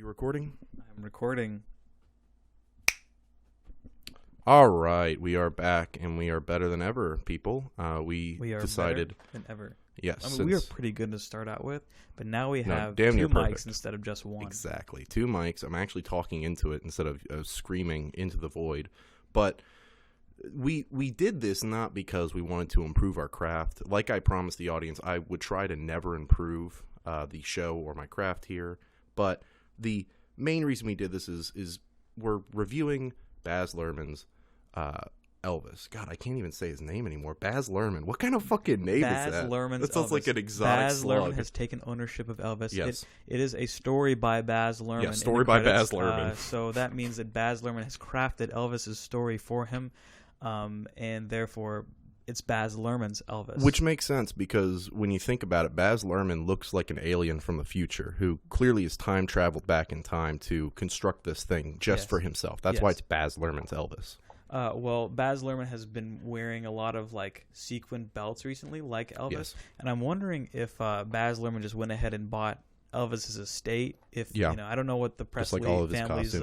You recording? I'm recording. All right, we are back, and we are better than ever, people. We are decided better than ever. Yes, I mean, we were pretty good to start out with, but now we have damn two near mics perfect. instead of just one. Exactly, 2 mics. I'm actually talking into it instead of screaming into the void. But we did this not because we wanted to improve our craft. Like I promised the audience, I would try to never improve the show or my craft here. But the main reason we did this is we're reviewing Baz Luhrmann's Elvis. God, I can't even say his name anymore. Baz Luhrmann. What kind of fucking name is that? That sounds like an exotic Baz slug. Luhrmann has taken ownership of Elvis. Yes. It is a story by Baz Luhrmann. Yeah, story by credits. Baz Luhrmann. So that means that Baz Luhrmann has crafted Elvis's story for him, and therefore it's Baz Luhrmann's Elvis. Which makes sense because when you think about it, Baz Luhrmann looks like an alien from the future who clearly has time traveled back in time to construct this thing just for himself. That's why it's Baz Luhrmann's Elvis. Well, Baz Luhrmann has been wearing a lot of like sequined belts recently, like Elvis, and I'm wondering if Baz Luhrmann just went ahead and bought Elvis's estate. If I don't know what the Presley family's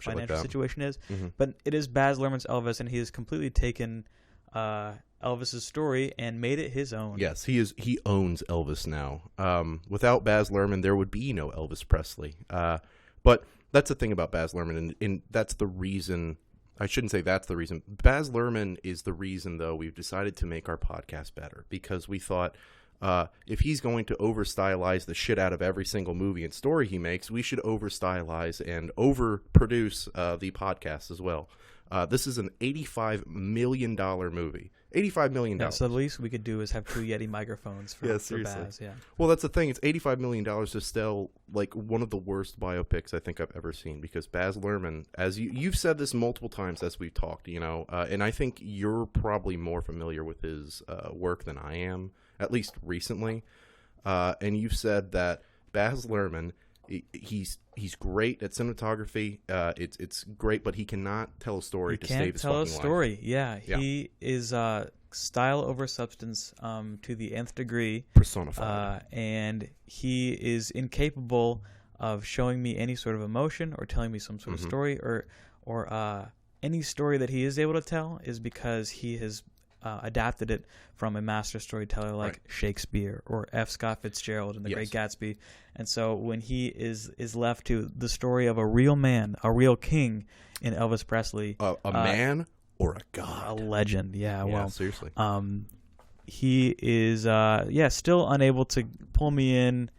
financial situation is, but it is Baz Luhrmann's Elvis, and he has completely taken Elvis's story and made it his own. Yes, he owns Elvis now. Without Baz Luhrmann, there would be no Elvis Presley. But that's the thing about Baz Luhrmann, and that's the reason. I shouldn't say that's the reason. Baz Luhrmann is the reason, though, we've decided to make our podcast better, because we thought if he's going to over-stylize the shit out of every single movie and story he makes, we should over-stylize and over-produce the podcast as well. This is an $85 million movie. $85 million. Yeah, so the least we could do is have 2 Yeti microphones for Baz. Yeah. Well, that's the thing. It's $85 million to sell like one of the worst biopics I think I've ever seen, because Baz Luhrmann, as you've said this multiple times as we've talked, and I think you're probably more familiar with his work than I am, at least recently. And you've said that Baz Luhrmann, he's great at cinematography. It's great, but he cannot tell a story to save his fucking life. He can't tell a story. Yeah, he is style over substance to the nth degree. Personified. And he is incapable of showing me any sort of emotion or telling me some sort of story, or any story that he is able to tell is because he has adapted it from a master storyteller like Shakespeare or F. Scott Fitzgerald in The Great Gatsby. And so when he is left to the story of a real man, a real king in Elvis Presley. A man or a god? A legend, well, seriously. He is, still unable to pull me in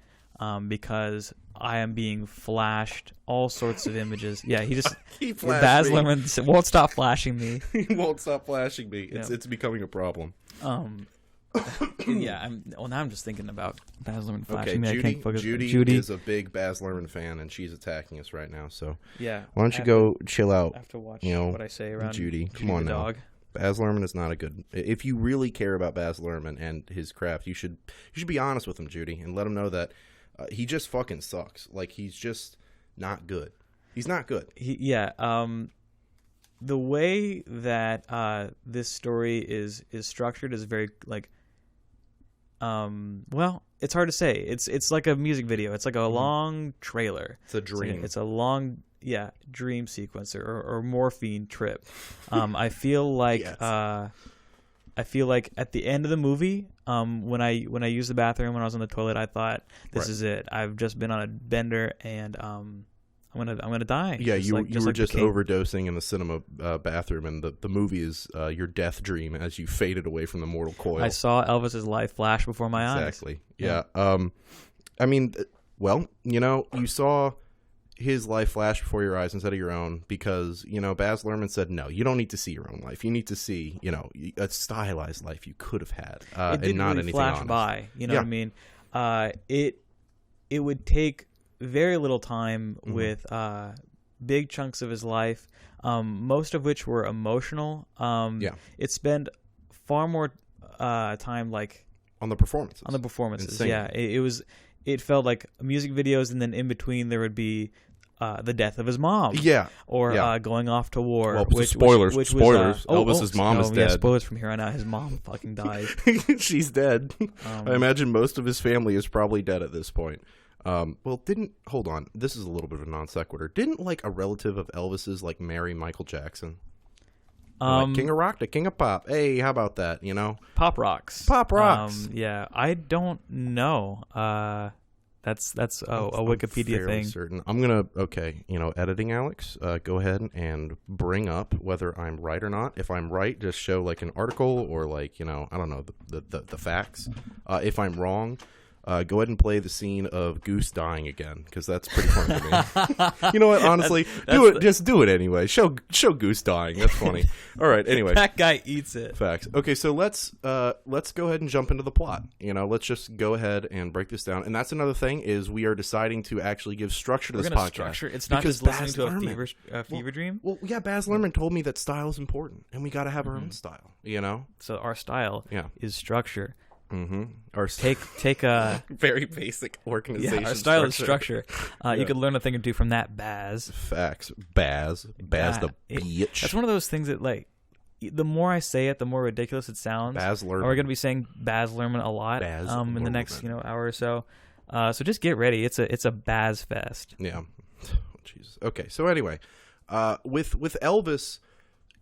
because I am being flashed all sorts of images. Yeah, he just Baz Luhrmann won't stop flashing me. He won't stop flashing me. It's becoming a problem. Now I'm just thinking about Baz Luhrmann flashing me. I can't focus. Judy is a big Baz Luhrmann fan, and she's attacking us right now. So why don't you go chill out? I have to watch what I say around Judy. Come on now. Dog. Baz Luhrmann is not a good. If you really care about Baz Luhrmann and his craft, you should be honest with him, Judy, and let him know that he just fucking sucks. Like, he's just not good. He's not good. The way that this story is structured is very it's hard to say. It's like a music video. It's like a long trailer. It's a dream. It's a long dream sequence or morphine trip. I feel like at the end of the movie, when I used the bathroom when I was on the toilet, I thought, this is it. I've just been on a bender, and I'm gonna die. Yeah, you were just overdosing in the cinema bathroom, and the movie is your death dream as you faded away from the mortal coil. I saw Elvis's life flash before my eyes. Exactly. Yeah. I mean, well, you saw his life flash before your eyes instead of your own, because Baz Luhrmann said, no, you don't need to see your own life. You need to see a stylized life you could have had, and not anything flash honest. By. You know what I mean? It would take very little time with big chunks of his life, most of which were emotional. It spent far more time on the performances. It felt like music videos, and then in between there would be the death of his mom. Or going off to war. Well, spoilers. Elvis's mom is dead. Yeah, spoilers from here on out. His mom fucking died. She's dead. I imagine most of his family is probably dead at this point. Hold on. This is a little bit of a non sequitur. Didn't like a relative of Elvis's like marry Michael Jackson? Like, king of rock to king of pop. Hey, how about that? You know, Pop rocks. Pop rocks. Yeah, I don't know. That's a Wikipedia fairly thing. Certain. I'm gonna editing Alex. Go ahead and bring up whether I'm right or not. If I'm right, just show like an article or like I don't know the facts. If I'm wrong. Go ahead and play the scene of Goose dying again, because that's pretty fun for me. You know what? Honestly, just do it anyway. Show Goose dying. That's funny. All right. Anyway, that guy eats it. Facts. Okay, so let's go ahead and jump into the plot. Let's just go ahead and break this down. And that's another thing is we are deciding to actually give structure to this podcast. Structure. It's not just listening to a fever dream. Well, yeah. Baz Luhrmann told me that style is important, and we got to have our own style. So our style is structure. Mm-hmm. Our take a very basic organization. Yeah, our style is structure. You could learn a thing or two from that, Baz. Facts, Baz the bitch. That's one of those things that like, the more I say it, the more ridiculous it sounds. Baz Luhrmann. We're gonna be saying Baz Luhrmann a lot in the next hour or so. So just get ready. It's a Baz fest. Yeah. Jesus. Okay. So anyway, with Elvis.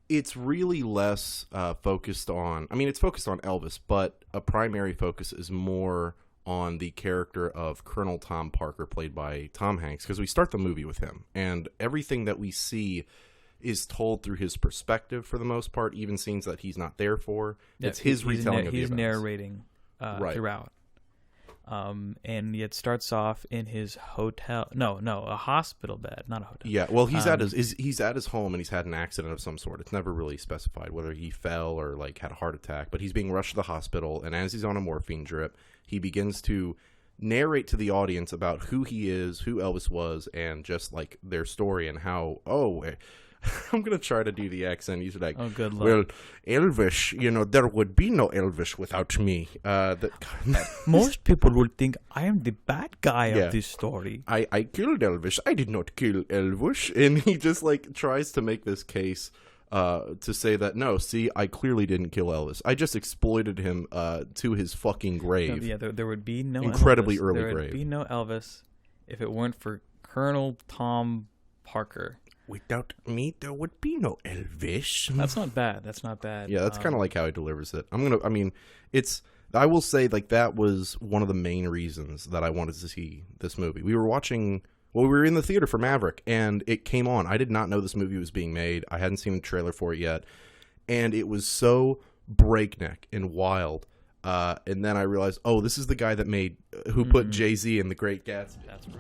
It's really less focused on... I mean, it's focused on Elvis, but a primary focus is more on the character of Colonel Tom Parker, played by Tom Hanks, because we start the movie with him, and everything that we see is told through his perspective for the most part, even scenes that he's not there for. Yeah, it's his retelling of the events. He's narrating throughout. And it starts off in his hotel. No, a hospital bed, not a hotel. Yeah, well, he's at his home and he's had an accident of some sort. It's never really specified whether he fell or like had a heart attack, but he's being rushed to the hospital. And as he's on a morphine drip, he begins to narrate to the audience about who he is, who Elvis was, and just like their story and how I'm going to try to do the accent. He's like, oh, good luck. Well, Elvis, there would be no Elvis without me. Most people would think I am the bad guy of this story. I killed Elvis. I did not kill Elvis. And he just like tries to make this case to say that, no, see, I clearly didn't kill Elvis. I just exploited him to his fucking grave. Yeah, there would be no incredibly Elvis. early there grave. There would be no Elvis if it weren't for Colonel Tom Parker. Without me, there would be no Elvis. That's not bad. That's not bad. Yeah, that's kind of like how he delivers it. I will say, like, that was one of the main reasons that I wanted to see this movie. We were in the theater for Maverick, and it came on. I did not know this movie was being made. I hadn't seen the trailer for it yet. And it was so breakneck and wild. And then I realized, this is the guy that who put Jay-Z in The Great Gatsby. That's right.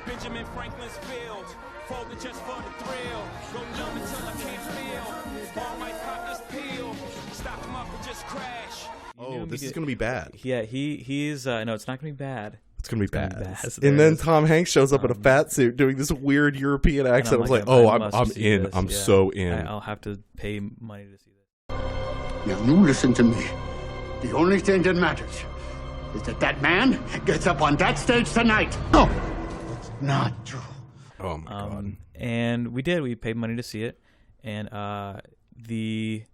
Benjamin Franklin's field, folded just for the thrill. Go numb until I can't feel. All my partners peel. Stop them up and just crash. This is gonna be bad. Yeah, he's no, it's not gonna be bad. It's gonna be bad. And then Tom Hanks shows up in a fat suit doing this weird European accent. I was like, I'm in. I'm so in. I'll have to pay money to see this. Now you listen to me. The only thing that matters is that man gets up on that stage tonight. No, it's not true. Oh my God. And we did. We paid money to see it, and the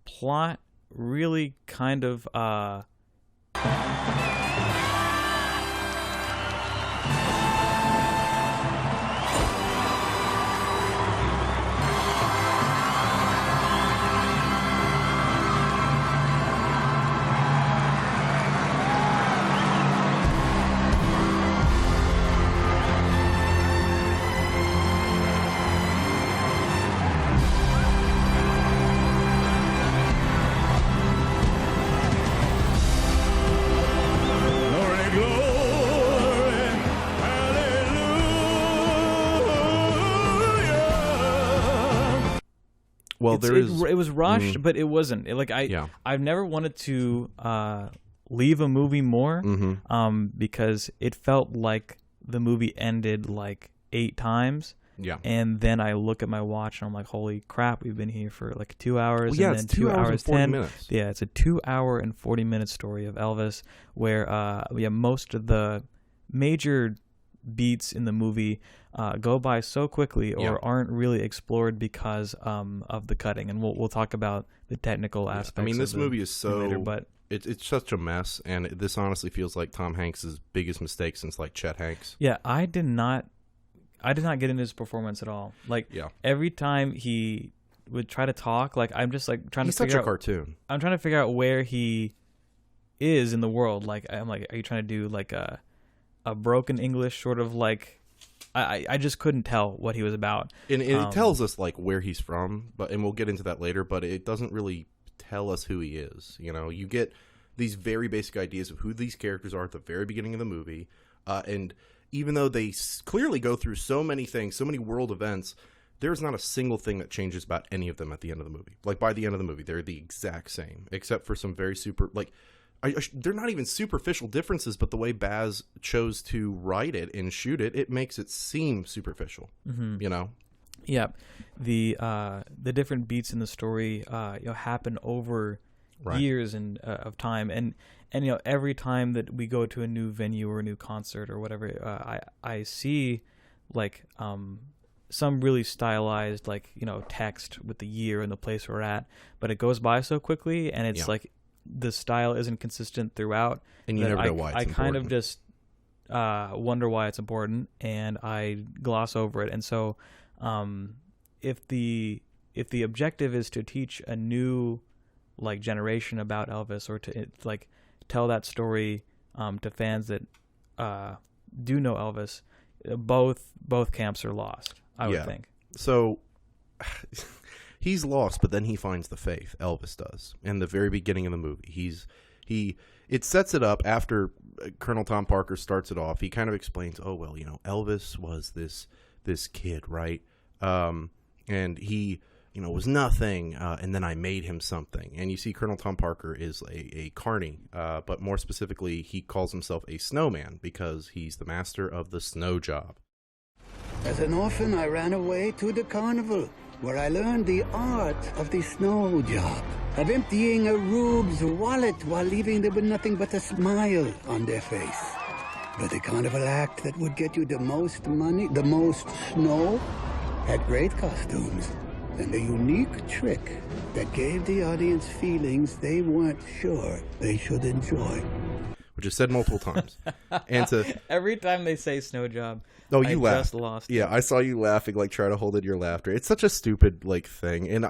plot really kind of Well, it was rushed, but it wasn't. I've never wanted to leave a movie more, because it felt like the movie ended like 8 times. Yeah. And then I look at my watch and I'm like, holy crap, we've been here for like 2 hours. Well, yeah, and then it's 2 hours and 40 minutes. Yeah, it's a 2 hour and 40 minute story of Elvis where most of the major beats in the movie go by so quickly or aren't really explored because of the cutting. And we'll talk about the technical aspects. I mean, this movie is so later, but it's such a mess, and this honestly feels like Tom Hanks' biggest mistake since like Chet Hanks. Yeah, I did not get into his performance at all. Like every time he would try to talk, like I'm just like trying He's to figure such a cartoon. I'm trying to figure out where he is in the world. Like I'm like, are you trying to do like a broken English sort of like? I just couldn't tell what he was about. And it tells us like where he's from, and we'll get into that later. But it doesn't really tell us who he is. You know, you get these very basic ideas of who these characters are at the very beginning of the movie, and even though they clearly go through so many things, so many world events, there's not a single thing that changes about any of them at the end of the movie. Like by the end of the movie, they're the exact same, except for some very they're not even superficial differences, but the way Baz chose to write it and shoot it, it makes it seem superficial. You know? Yeah, the different beats in the story happen over years of time, and every time that we go to a new venue or a new concert or whatever, I see like some really stylized like text with the year and the place we're at, but it goes by so quickly, and it's like the style isn't consistent throughout, and you never know why it's important. I kind of just wonder why it's important, and I gloss over it. And so if the objective is to teach a new like generation about Elvis, or to like tell that story to fans that do know Elvis, both camps are lost, I would think. So he's lost, but then he finds the faith. Elvis does in the very beginning of the movie. It sets it up after Colonel Tom Parker starts it off. He kind of explains, oh well, Elvis was this kid, right? And he was nothing, and then I made him something. And you see Colonel Tom Parker is a carny, but more specifically, he calls himself a snowman because he's the master of the snow job. As an orphan, I ran away to the carnival, where I learned the art of the snow job, of emptying a rube's wallet while leaving them with nothing but a smile on their face. But the carnival act that would get you the most money, the most snow, had great costumes and a unique trick that gave the audience feelings they weren't sure they should enjoy. Which is said multiple times. And every time they say snow job, oh, you laughed. Just lost. Yeah, I saw you laughing, like try to hold in your laughter. It's such a stupid thing, and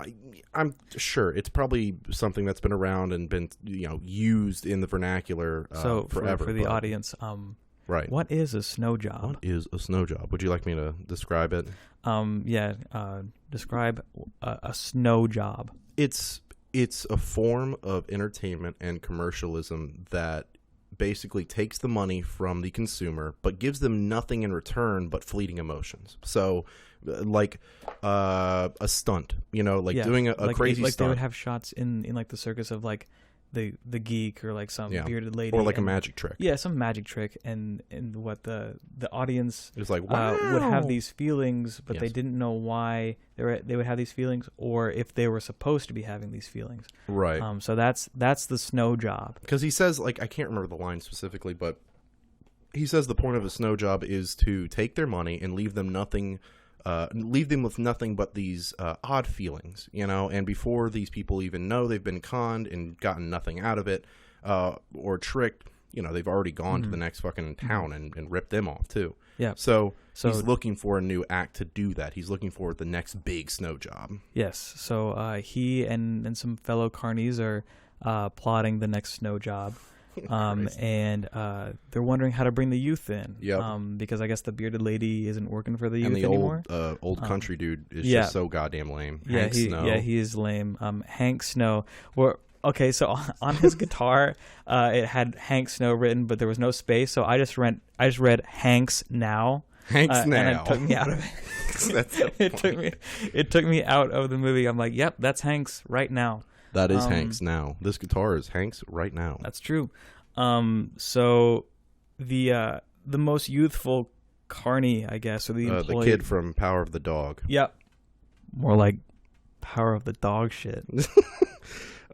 I'm sure it's probably something that's been around and been used in the vernacuespoir forever. For the audience, right? What is a snow job? What is a snow job? Would you like me to describe it? Describe a snow job. It's a form of entertainment and commercialism that basically takes the money from the consumer but gives them nothing in return but fleeting emotions. So like a stunt, doing a crazy stunt. Like they would have shots in like the circus of like the geek or like some bearded lady, or like a magic trick. Yeah, some magic trick, and what the audience is like, wow, would have these feelings, but they didn't know why they would have these feelings, or if they were supposed to be having these feelings. Right. So that's the snow job. Because he says, like, I can't remember the line specifically, but he says the point of a snow job is to take their money and leave them with nothing but these odd feelings, and before these people even know they've been conned and gotten nothing out of it, or tricked, they've already gone to the next fucking town and ripped them off too. Yeah. So he's looking for a new act to do that. He's looking for the next big snow job. Yes. So he and some fellow carnies are plotting the next snow job. And they're wondering how to bring the youth in. Because I guess the bearded lady isn't working for the youth anymore. And the old country dude is just so goddamn lame. Hank Snow. Yeah, he is lame. Hank Snow. Okay, so on his guitar, it had Hank Snow written, but there was no space. So I just read Hank's Now. Hank's Now. And it took me out of it. That's so it took me out of the movie. I'm like, yep, that's Hank's right now. That is Hank's Now. This guitar is Hank's right now. That's true. So the most youthful carny, I guess, or the employee, the kid from Power of the Dog. Yep. More like Power of the Dog shit.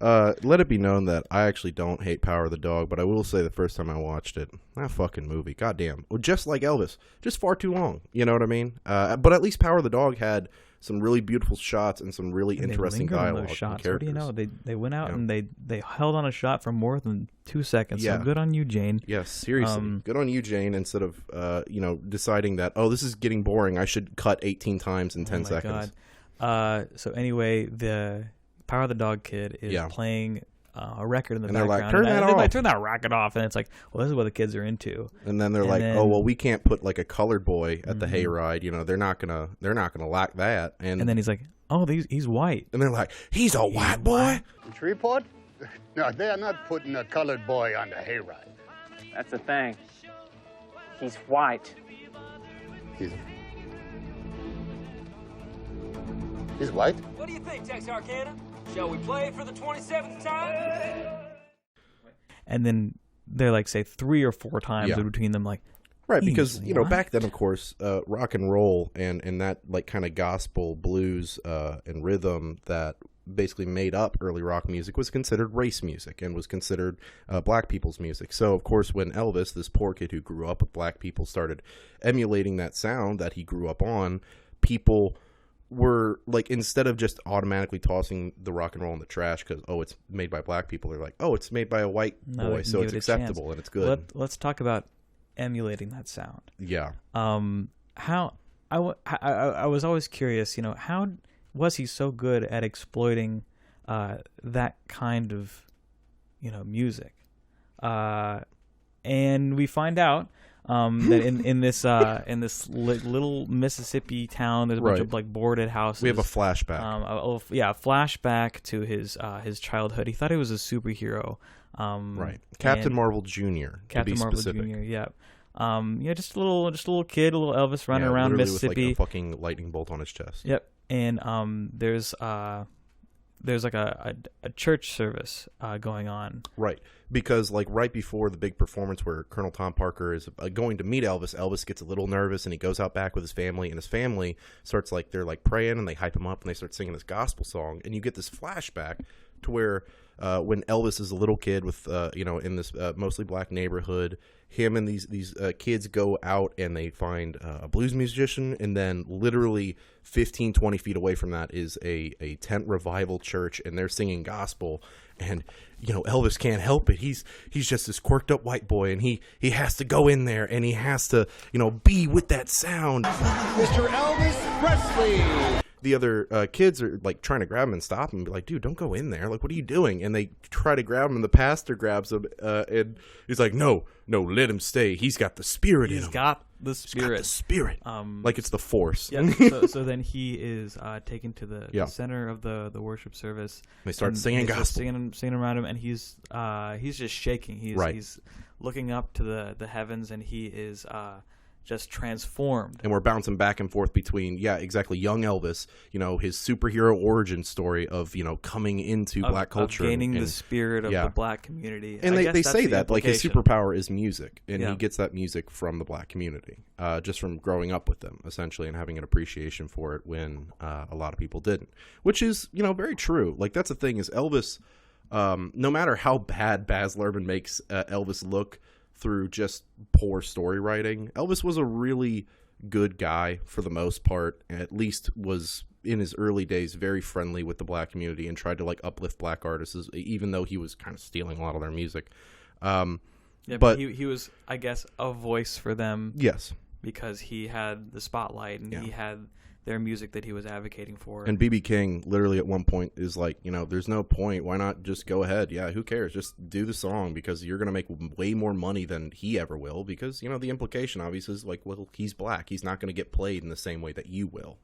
Let it be known that I actually don't hate Power of the Dog, but I will say the first time I watched it, that fucking movie, goddamn, well, just like Elvis, just far too long. You know what I mean? But at least Power of the Dog had some really beautiful shots and some really interesting dialogue. Those shots. And What do you know? They went out and they held on a shot for more than 2 seconds. Yeah. So good on you, Jane. Yes, seriously. Good on you, Jane, instead of, deciding that, this is getting boring. I should cut 18 times in 10 seconds. God. So anyway, the Power of the Dog kid is playing a record in the background. They're like, turn that off. They're like, turn that racket off. And it's like, well, this is what the kids are into. And then they're we can't put like a colored boy at the hayride. You know, they're not gonna like that. And then he's like, oh, he's white. And they're like, he's a white boy? Shreveport? No, they're not putting a colored boy on the hayride. That's the thing. He's white. He's white? What do you think, Texarkana? Shall we play for the 27th time? And then they're like, say, 3 or 4 times in between them, like, right, because, back then, of course, rock and roll and that, like, kind of gospel, blues, and rhythm that basically made up early rock music was considered race music and was considered black people's music. So, of course, when Elvis, this poor kid who grew up with black people, started emulating that sound that he grew up on, people were like, instead of just automatically tossing the rock and roll in the trash because it's made by black people, they're like, it's made by a white boy, so it's acceptable and it's good. Let's talk about emulating that sound. Yeah. How I was always curious, how was he so good at exploiting that kind of music? And we find out that in this little Mississippi town, there's a bunch of like boarded houses. We have a flashback. A flashback to his childhood. He thought he was a superhero. Right, Captain Marvel Jr. Captain Marvel Jr. Yeah. Just a little kid, a little Elvis running around Mississippi with like a fucking lightning bolt on his chest. Yep. And there's like a church service going on. Right. Because like right before the big performance where Colonel Tom Parker is going to meet Elvis, Elvis gets a little nervous and he goes out back with his family, and his family starts like, they're like praying and they hype him up and they start singing this gospel song, and you get this flashback to where when Elvis is a little kid with in this mostly black neighborhood, him and these kids go out and they find a blues musician, and then literally 15-20 feet away from that is a tent revival church, and they're singing gospel, and Elvis can't help it. He's just this quirked up white boy, and he has to go in there and he has to be with that sound. Mr. Elvis Presley. The other kids are like trying to grab him and stop him and be like, dude, don't go in there. Like, what are you doing? And they try to grab him, and the pastor grabs him and he's like, no, let him stay. He's got the spirit in him. He's got the spirit. Like it's the Force. Yeah. so then he is taken to the center of the worship service. They start singing gospel. Singing around him, and he's just shaking. He's looking up to the heavens, and he is just transformed. And we're bouncing back and forth between, young Elvis, his superhero origin story of, coming into black culture. Of gaining the spirit of the black community. And they say that, like, his superpower is music, and he gets that music from the black community, just from growing up with them, essentially, and having an appreciation for it when a lot of people didn't. Which is, very true. Like, that's the thing, is Elvis, no matter how bad Baz Luhrmann makes Elvis look through just poor story writing, Elvis was a really good guy for the most part, and at least was in his early days very friendly with the black community and tried to like uplift black artists, even though he was kind of stealing a lot of their music. But he was, I guess, a voice for them. Yes, because he had the spotlight and he had their music that he was advocating for. And B.B. King literally at one point is like, there's no point. Why not just go ahead? Yeah, who cares? Just do the song, because you're going to make way more money than he ever will, because, the implication obviously is like, well, he's black. He's not going to get played in the same way that you will,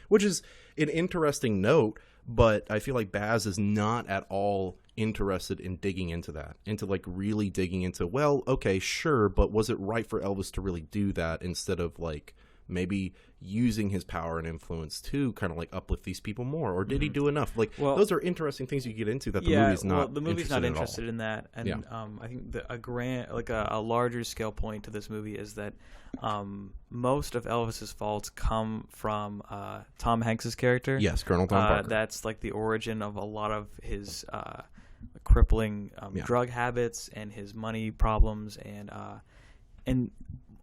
which is an interesting note, but I feel like Baz is not at all interested in digging into that, into like really digging into, well, okay, sure, but was it right for Elvis to really do that instead of like maybe using his power and influence to kind of like uplift these people more, or did he do enough? Like, those are interesting things you get into that the movie's not. The movie's not interested in in that, and I think a larger scale point to this movie is that most of Elvis's faults come from Tom Hanks's character. Yes, Colonel Tom Parker. That's like the origin of a lot of his crippling drug habits and his money problems, and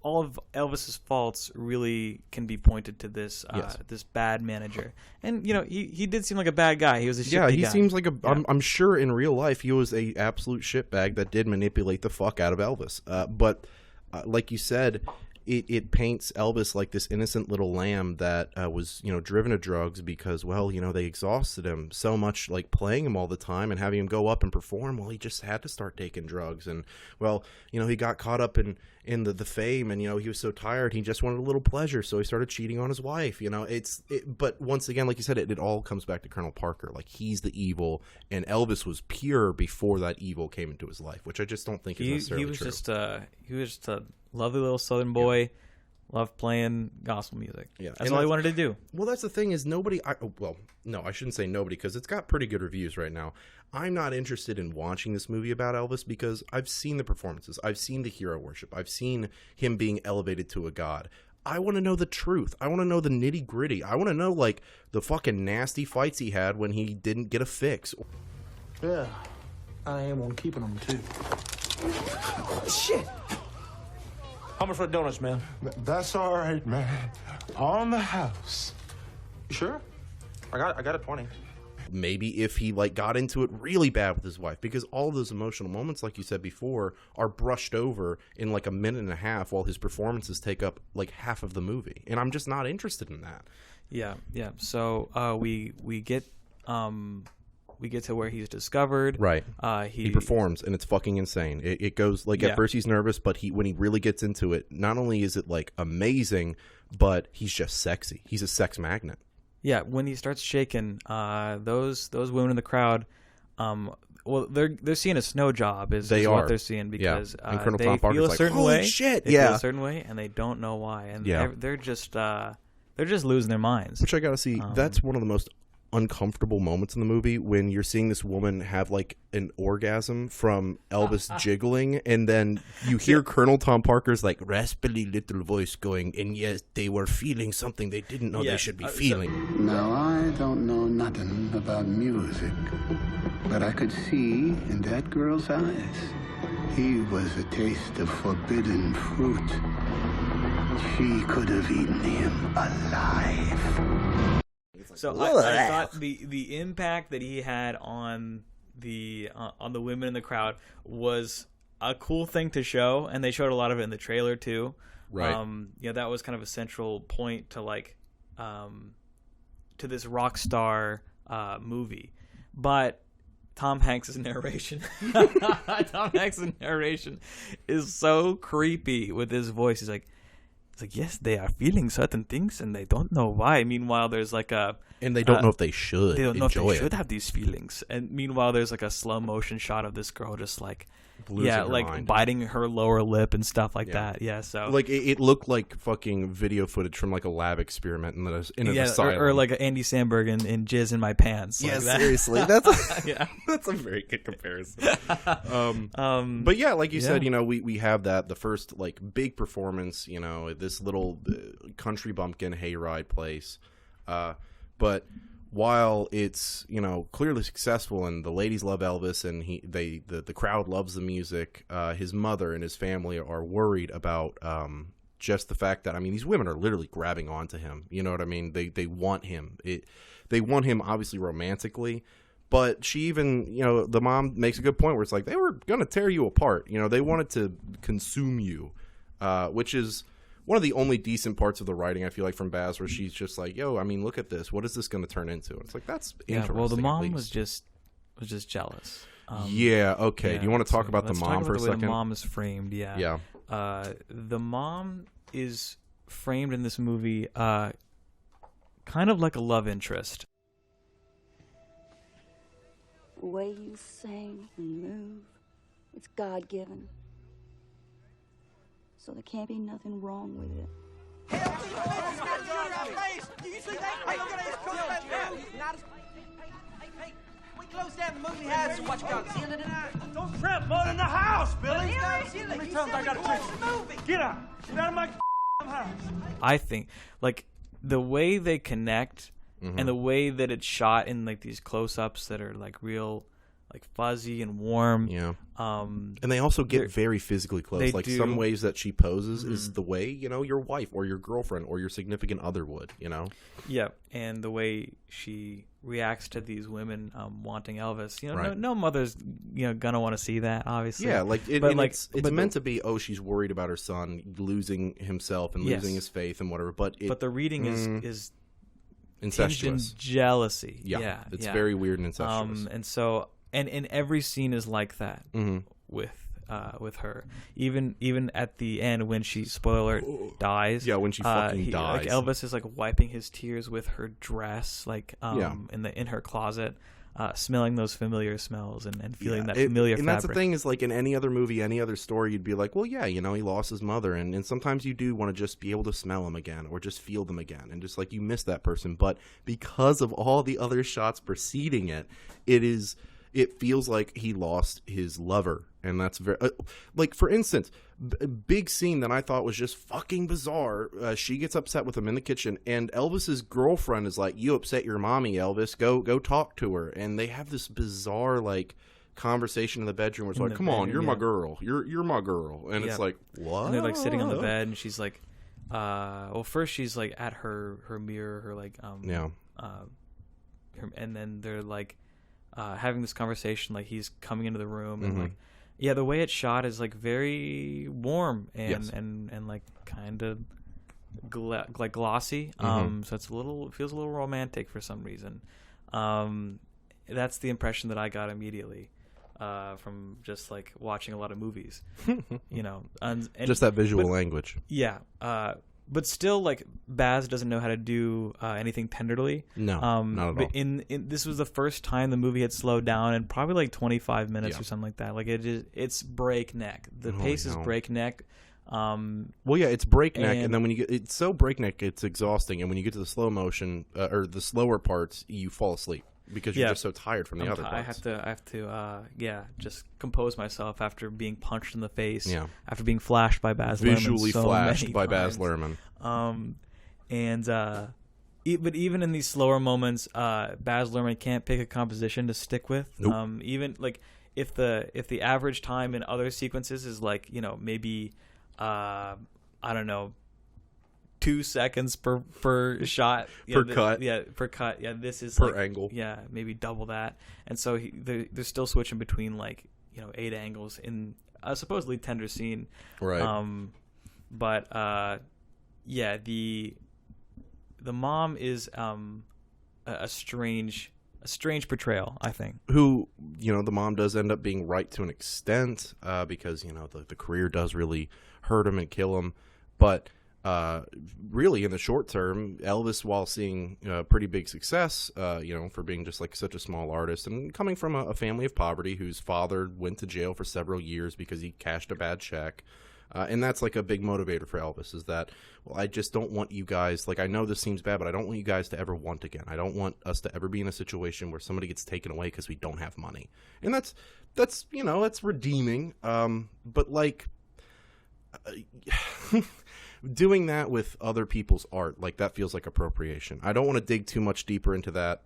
all of Elvis's faults really can be pointed to this this bad manager. And he did seem like a bad guy. He was a shitty guy. He seems like I'm sure in real life he was a absolute shitbag that did manipulate the fuck out of Elvis. But like you said, it paints Elvis like this innocent little lamb that was, driven to drugs because, they exhausted him so much, like playing him all the time and having him go up and perform. Well, he just had to start taking drugs. And, he got caught up in the fame and, he was so tired. He just wanted a little pleasure. So he started cheating on his wife. But once again, like you said, it all comes back to Colonel Parker. Like, he's the evil, and Elvis was pure before that evil came into his life, which I just don't think is necessarily true. He was just a lovely little Southern boy, loved playing gospel music. Yeah, that's all he wanted to do. Well, that's the thing is I shouldn't say nobody because it's got pretty good reviews right now. I'm not interested in watching this movie about Elvis because I've seen the performances. I've seen the hero worship. I've seen him being elevated to a god. I want to know the truth. I want to know the nitty gritty. I want to know like the fucking nasty fights he had when he didn't get a fix. Yeah, I am on keeping them too. Shit. How much for the donuts, man? That's all right, man. On the house. You sure? I got a 20. Maybe if he like got into it really bad with his wife, because all those emotional moments, like you said before, are brushed over in like a minute and a half while his performances take up like half of the movie. And I'm just not interested in that. Yeah. So we get to where he's discovered. Right. He performs, and it's fucking insane. It goes like at first he's nervous, but when he really gets into it, not only is it like amazing, but he's just sexy. He's a sex magnet. Yeah, when he starts shaking, those women in the crowd, they're seeing a snow job is what they're seeing because and they feel a certain way. Shit. They feel a certain way, and they don't know why, and they're just losing their minds. Which I gotta see. That's one of the most uncomfortable moments in the movie when you're seeing this woman have like an orgasm from Elvis jiggling, and then you hear Colonel Tom Parker's like raspy little voice going, and yes, they were feeling something they didn't know they should be feeling. Now, I don't know nothing about music, but I could see in that girl's eyes he was a taste of forbidden fruit. She could have eaten him alive. So I thought the impact that he had on the women in the crowd was a cool thing to show, and they showed a lot of it in the trailer too. Right. That was kind of a central point to like to this rock star movie. But Tom Hanks' narration is so creepy with his voice. He's like, yes, they are feeling certain things and they don't know why. Meanwhile, there's like and they don't know if they should. They don't know if they should have these feelings. And meanwhile, there's like a slow motion shot of this girl just like, mind. biting her lower lip and stuff like that. Yeah, so like it looked like fucking video footage from like a lab experiment in an asylum, or like Andy Samberg in Jizz in My Pants. Yeah, like that. Seriously, that's that's a very good comparison. But yeah, like you said, we have the first like big performance, this little country bumpkin hayride place, but while it's clearly successful and the ladies love Elvis and the crowd loves the music, his mother and his family are worried about just the fact that these women are literally grabbing onto him. You know what I mean? They want him. They want him obviously romantically, but she even the mom makes a good point where it's like they were gonna tear you apart. They wanted to consume you, which is one of the only decent parts of the writing, I feel like, from Baz, where she's just like, yo, look at this. What is this going to turn into? And it's like, that's interesting. Well, the mom was just jealous. Okay. Do you want to talk about the mom for a second? The mom is framed, Yeah. The mom is framed in this movie kind of like a love interest. The way you sing and move, it's God-given. So there can't be nothing wrong with it. Close down the movie house and watch Godzilla tonight. Don't trap mud in the house, Billy. How many times I gotta tell you? Get out. Get out of my house. I think, like, the way they connect and the way that it's shot in, like, these close-ups that are, like, real, like, fuzzy and warm. Yeah. And they also get very physically close. Like, some ways that she poses is the way, you know, your wife or your girlfriend or your significant other would, you know? Yeah, and the way she reacts to these women wanting Elvis. You know, no mother's, you know, gonna want to see that, obviously. Yeah, like, it's meant to be, she's worried about her son losing himself and losing his faith and whatever. But the reading is incestuous. Jealousy. Yeah, it's very weird and incestuous. And so... And in every scene is like that with her. Even at the end when she, spoiler alert, dies. Yeah, when she fucking dies. Like, Elvis is like wiping his tears with her dress, like in her closet, smelling those familiar smells and feeling that familiar fabric. And that's the thing, is like in any other movie, any other story, you'd be like, well, yeah, you know, he lost his mother, and sometimes you do want to just be able to smell them again or just feel them again, and just like you miss that person. But because of all the other shots preceding it, it feels like he lost his lover, and that's very like, for instance, big scene that I thought was just fucking bizarre. She gets upset with him in the kitchen, and Elvis's girlfriend is like, "You upset your mommy, Elvis. Go talk to her." And they have this bizarre like conversation in the bedroom where it's like, "Come on, you're my girl. You're my girl." And it's like, what? And they're like sitting on the bed, and she's like, well, first she's like at her mirror, her like and then they're like. Having this conversation, like he's coming into the room, and like, yeah, the way it's shot is like very warm and like kind of like glossy. So it feels a little romantic for some reason. That's the impression that I got immediately from just like watching a lot of movies, you know, and just that visual language. Yeah. But still, like, Baz doesn't know how to do anything tenderly. No, not at but all. This was the first time the movie had slowed down in probably like 25 minutes or something like that. Like, it's breakneck. The pace is breakneck. Well, yeah, it's breakneck, and then when you it's so breakneck, it's exhausting. And when you get to the slow motion or the slower parts, you fall asleep because you're just so tired from the other parts. I have to, just compose myself after being punched in the face. Yeah. After being flashed by Baz Luhrmann. Visually flashed by Baz Luhrmann. But even in these slower moments, Baz Luhrmann can't pick a composition to stick with. Nope. Even like if the average time in other sequences is like, you know, maybe I don't know, 2 seconds per shot cut. Per cut. Yeah, this is per like, angle. Yeah, maybe double that. And so they're still switching between like, you know, 8 angles in a supposedly tender scene. Right. But yeah, the mom is a strange portrayal, I think. Who, you know, the mom does end up being right to an extent, because, you know, the career does really hurt him and kill him. But really, in the short term, Elvis, while seeing pretty big success, you know, for being just like such a small artist and coming from a family of poverty whose father went to jail for several years because he cashed a bad check. And that's like a big motivator for Elvis, is that, well, I just don't want you guys, like, I know this seems bad, but I don't want you guys to ever want again. I don't want us to ever be in a situation where somebody gets taken away because we don't have money. And that's you know, that's redeeming. But like, doing that with other people's art, like, that feels like appropriation. I don't want to dig too much deeper into that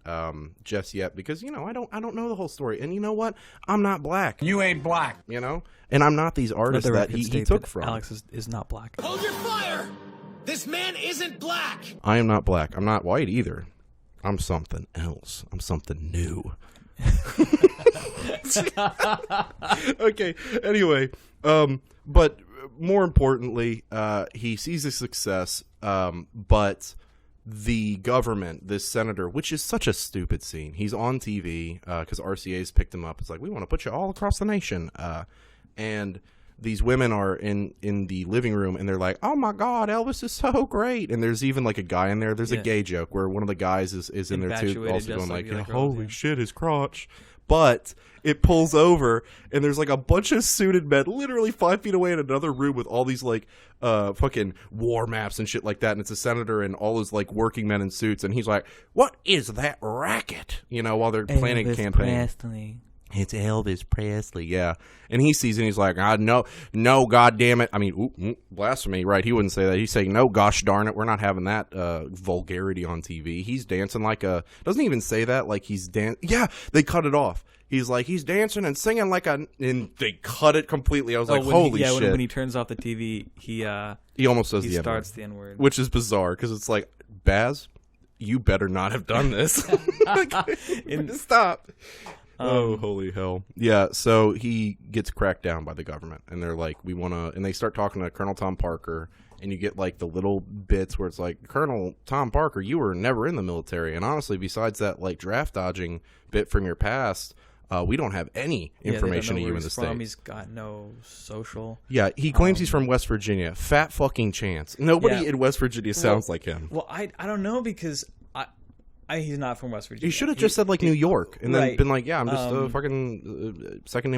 just yet, because, you know, I don't know the whole story. And you know what? I'm not black. You ain't black. You know? And I'm not these artists that he took from. Alex is not black. Hold your fire! This man isn't black! I am not black. I'm not white either. I'm something else. I'm something new. Okay, anyway. But more importantly, he sees the success, but the government, this senator, which is such a stupid scene. He's on TV because RCA's picked him up. It's like, we want to put you all across the nation. And these women are in the living room, and they're like, oh my God, Elvis is so great. And there's even like a guy in there. There's a gay joke where one of the guys is in there too, also going like, holy shit, his crotch. But it pulls over, and there's like a bunch of suited men literally 5 feet away in another room with all these like fucking war maps and shit like that. And it's a senator and all those like working men in suits. And he's like, what is that racket? You know, while they're planning a campaign. Presley. It's Elvis Presley, yeah. And he sees it and he's like, no, God damn it. I mean, blasphemy, right? He wouldn't say that. He's saying, no, gosh darn it, we're not having that vulgarity on TV. He's dancing like a, doesn't even say that, like he's yeah, they cut it off. He's like, he's dancing and singing like a, and they cut it completely. I was like, holy shit. When he turns off the TV, he almost says the N-word. Starts the N-word. Which is bizarre, because it's like, Baz, you better not have done this. Stop. Oh, holy hell. Yeah, so he gets cracked down by the government, and they're like, we want to, and they start talking to Colonel Tom Parker, and you get like the little bits where it's like, Colonel Tom Parker, you were never in the military, and honestly, besides that like draft dodging bit from your past, we don't have any information of you in the state. He's got no social. Yeah, he claims he's from West Virginia. Fat fucking chance. Nobody in West Virginia sounds like him. Well, I don't know, because he's not from West Virginia. He should have just said like New York, and then been like, "Yeah, I'm just a fucking second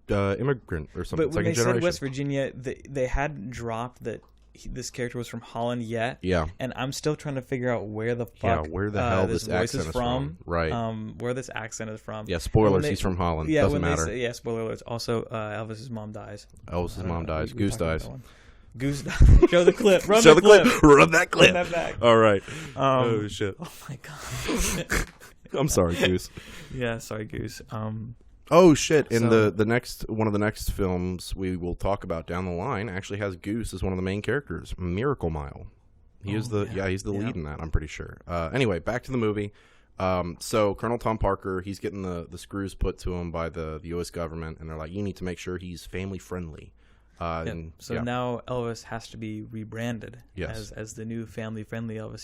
immigrant or something." But when second they generation. said West Virginia, they hadn't dropped that this character was from Holland yet. Yeah, and I'm still trying to figure out where the fuck, where the hell this voice accent is from. Right. Where this accent is from. Yeah. Spoilers. He's from Holland. Yeah. Doesn't matter. Spoiler alerts. Also, Elvis's mom dies. Elvis's mom dies. Goose dies. Goose dies. Show the clip. Run Show the clip. clip. Run that clip. Run that back. All right. Oh shit. Oh my god. I'm sorry, Goose. Yeah, sorry, Goose. Oh shit! In the next one of the next films we will talk about down the line actually has Goose as one of the main characters. Miracle Mile. He's the lead in that. I'm pretty sure. Anyway, back to the movie. So Colonel Tom Parker, he's getting the screws put to him by the U.S. government, and they're like, you need to make sure he's family friendly. Now Elvis has to be rebranded as the new family friendly Elvis.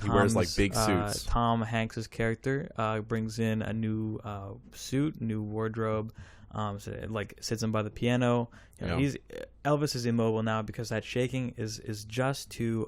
He wears like big suits. Tom Hanks's character brings in a new suit, new wardrobe. Sits him by the piano. Elvis is immobile now because that shaking is just too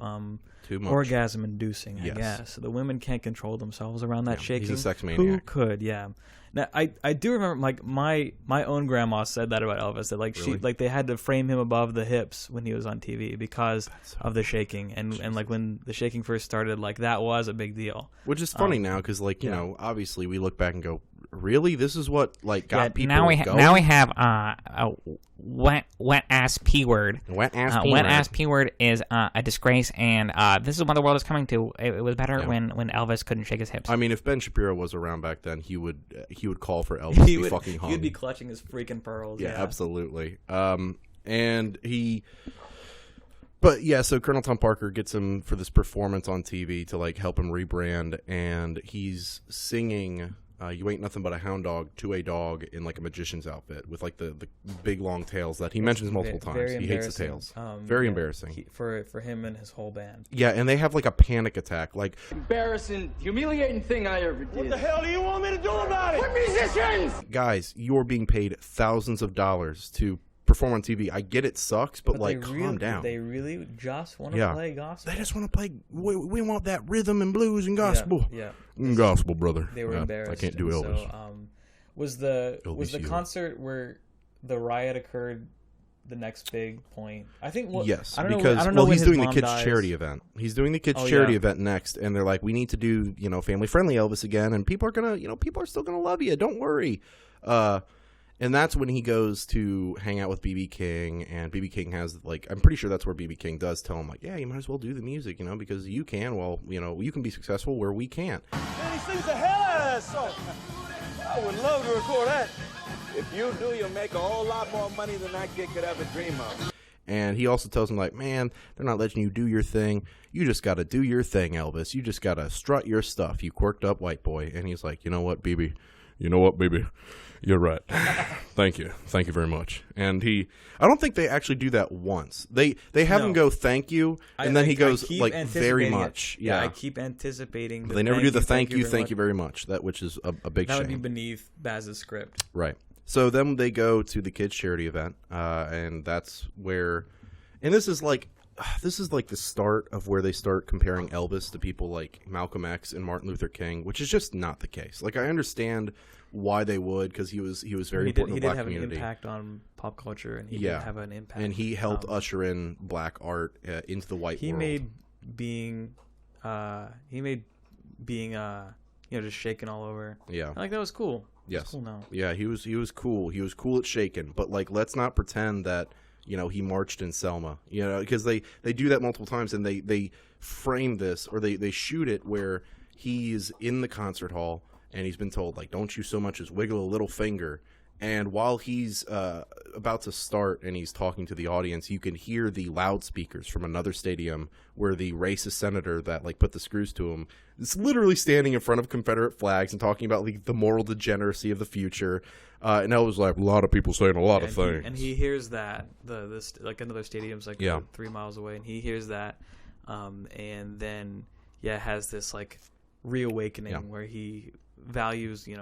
much. Orgasm inducing. I guess the women can't control themselves around that shaking. He's a sex maniac. Who could? Yeah. Now I do remember like my own grandma said that about Elvis, that like really? They had to frame him above the hips when he was on TV because of the shaking, and like when the shaking first started, like that was a big deal. Which is funny now because like you know obviously we look back and go, really, this is what like got people now we have a wet ass P word. Wet ass P word is a disgrace, and this is what the world is coming to. It was better when Elvis couldn't shake his hips. I mean, if Ben Shapiro was around back then, he would call for Elvis to be fucking hung. He'd be clutching his freaking pearls. Yeah, absolutely. So Colonel Tom Parker gets him for this performance on TV to like help him rebrand, and he's singing "You Ain't Nothing But a Hound Dog" to a dog in like a magician's outfit with like the big long tails that he mentions multiple times. He hates the tails. Very embarrassing for him and his whole band. Yeah, and they have like a panic attack. Like embarrassing, humiliating thing I ever did. What the hell do you want me to do about it? We're musicians! Guys, you're being paid thousands of dollars to perform on TV. I get it sucks, but like calm down. They really just want to play gospel. They just want to play. We want that rhythm and blues and gospel. Yeah. Gospel, brother. They were embarrassed. I can't do Elvis. So, was the concert where the riot occurred the next big point? I think. Yes, I don't because know he's doing the kids' dies. charity event. He's doing the kids' charity event next, and they're like, we need to do family friendly Elvis again, and people are still gonna love you. Don't worry. And that's when he goes to hang out with B.B. King, and B.B. King has, like, I'm pretty sure that's where B.B. King does tell him, like, yeah, you might as well do the music, because you can, you can be successful where we can't. Man, he sings the hell out of that song. I would love to record that. If you do, you'll make a whole lot more money than that kid could ever dream of. And he also tells him, like, man, they're not letting you do your thing. You just got to do your thing, Elvis. You just got to strut your stuff, you quirked up white boy. And he's like, you know what, baby? You're right. Thank you very much. And I don't think they actually do that once. They have him go thank you, and then he goes like very much. Yeah, I keep anticipating. They never do the thank you very much. That which is a big shame. That would be beneath Baz's script. Right. So then they go to the kids' charity event, and that's where, and this is like this is like the start of where they start comparing Elvis to people like Malcolm X and Martin Luther King, which is just not the case. Like, I understand why they would, because he was very important to the black community. He did have an impact on pop culture, and he did have an impact. And he helped usher in black art into the white world. He made being just shaken all over. Yeah, like that was cool. Yes, cool now. Yeah, he was cool. He was cool at shaking, but like, let's not pretend that he marched in Selma. Because they do that multiple times, and they frame this, or they shoot it where he's in the concert hall and he's been told, like, don't you so much as wiggle a little finger. And while he's about to start and he's talking to the audience, you can hear the loudspeakers from another stadium where the racist senator that like put the screws to him is literally standing in front of Confederate flags and talking about like the moral degeneracy of the future. And I was like, a lot of people saying a lot of things. And he hears that this like another stadium's like 3 miles away, and he hears that, and then has this like reawakening where he values, he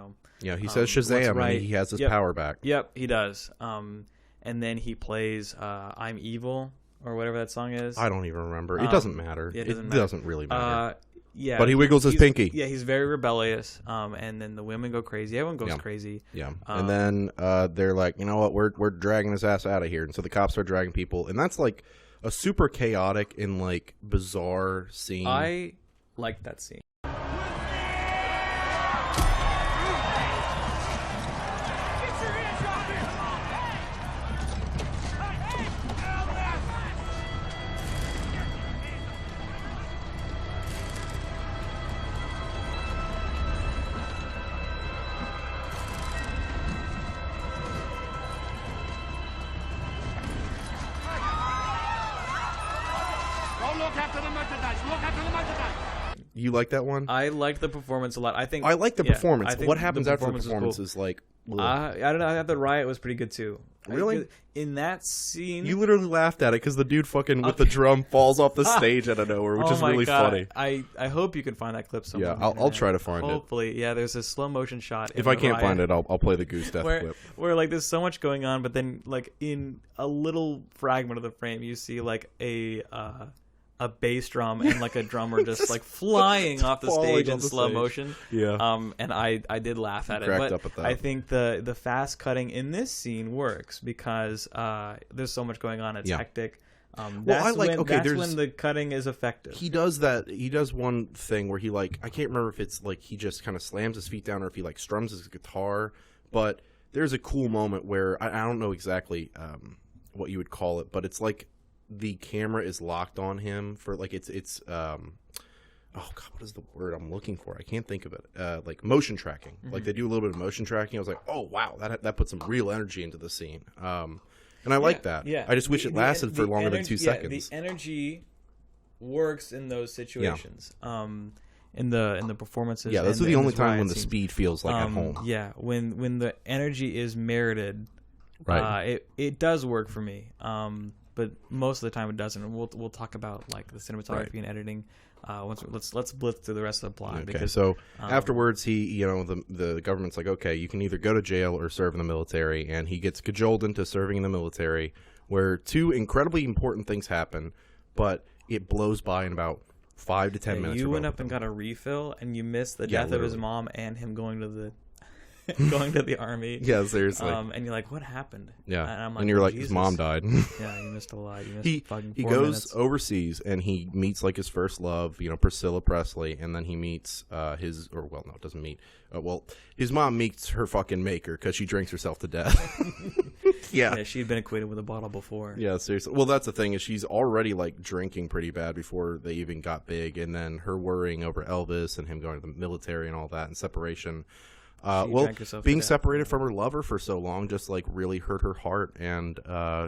says Shazam, right, and he has his power back. Yep, he does. And then he plays I'm Evil, or whatever that song is. I don't even remember. It doesn't matter. It doesn't really matter. But he wiggles his pinky. Yeah, he's very rebellious. And then the women go crazy. Everyone goes crazy. Yeah. And then they're like, you know what, we're dragging his ass out of here. And so the cops start dragging people. And that's like a super chaotic and like bizarre scene. I like that scene. You like that one? I like the performance a lot. I like the performance. I think what happens after the performance cool. is like... I don't know. I thought the riot was pretty good too. Really? In that scene... You literally laughed at it because the dude fucking with the drum falls off the stage out of nowhere, which is really funny. I hope you can find that clip somewhere. Yeah, I'll try to find it. Hopefully. Yeah, there's a slow motion shot. If I can't find it, I'll play the Goose Death clip. Where like there's so much going on, but then like in a little fragment of the frame, you see like a bass drum and like a drummer just like flying off the stage in slow motion. Yeah. And I did laugh at it, but I think the fast cutting in this scene works because there's so much going on. It's hectic. That's when the cutting is effective. He does that. He does one thing where he like, I can't remember if it's like he just kind of slams his feet down or if he like strums his guitar, but there's a cool moment where I don't know exactly what you would call it, but it's like the camera is locked on him for like it's oh god, what is the word I'm looking for? I can't think of it. Like motion tracking. Mm-hmm. Like they do a little bit of motion tracking. I was like, oh wow, that puts some real energy into the scene. And I like that. Yeah. I just wish it lasted for longer than 2 seconds. The energy works in those situations. In the performances. Yeah, that's the only time when the speed feels like at home. Yeah, when the energy is merited, right? It does work for me. But most of the time it doesn't. And we'll talk about like the cinematography and editing. Let's blitz through the rest of the plot. Okay. Because, so afterwards, he the government's like, okay, you can either go to jail or serve in the military, and he gets cajoled into serving in the military, where 2 incredibly important things happen, but it blows by in about 5 to 10 minutes. You went up and got a refill, and you missed the death of his mom and him going to the army. Yeah, seriously. And you're like, what happened? Yeah. And I'm like, and you're like, his mom died. Yeah, you missed a lot. You missed fucking 4 He goes minutes. overseas and he meets like his first love, Priscilla Presley, and then he meets his mom meets her fucking maker because she drinks herself to death. Yeah, she'd been acquitted with a bottle before. Yeah, seriously. Well, that's the thing, is she's already like drinking pretty bad before they even got big, and then her worrying over Elvis and him going to the military and all that, and separation. Being separated from her lover for so long just like really hurt her heart, and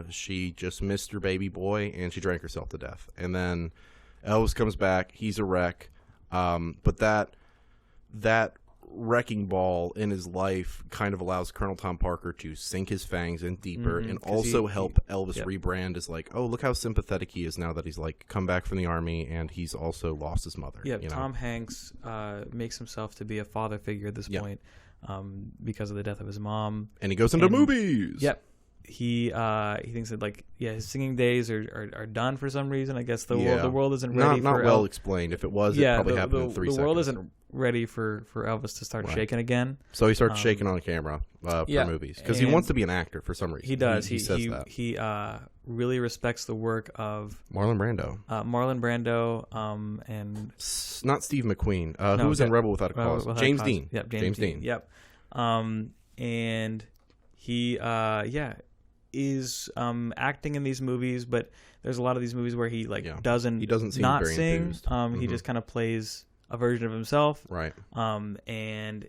she just missed her baby boy, and she drank herself to death. And then Elvis comes back, he's a wreck, but that wrecking ball in his life kind of allows Colonel Tom Parker to sink his fangs in deeper, and also help Elvis rebrand as like, oh, look how sympathetic he is now that he's like come back from the army and he's also lost his mother. Yeah, Tom Hanks makes himself to be a father figure at this point because of the death of his mom. And he goes into movies. Yep. he thinks that like his singing days are done for some reason. I guess the world isn't ready. Not well explained. If it was, it probably happened in 3 seconds. The world isn't ready for Elvis to start shaking again. So he starts shaking on camera for movies because he wants to be an actor for some reason. He does. He says that. He really respects the work of Marlon Brando. And not Steve McQueen. Who was in Rebel Without a Cause? James Dean. Yep, James Dean. Yep. And he is acting in these movies, but there's a lot of these movies where he doesn't seem not very sing. Enthused. He just kind of plays a version of himself. Right. And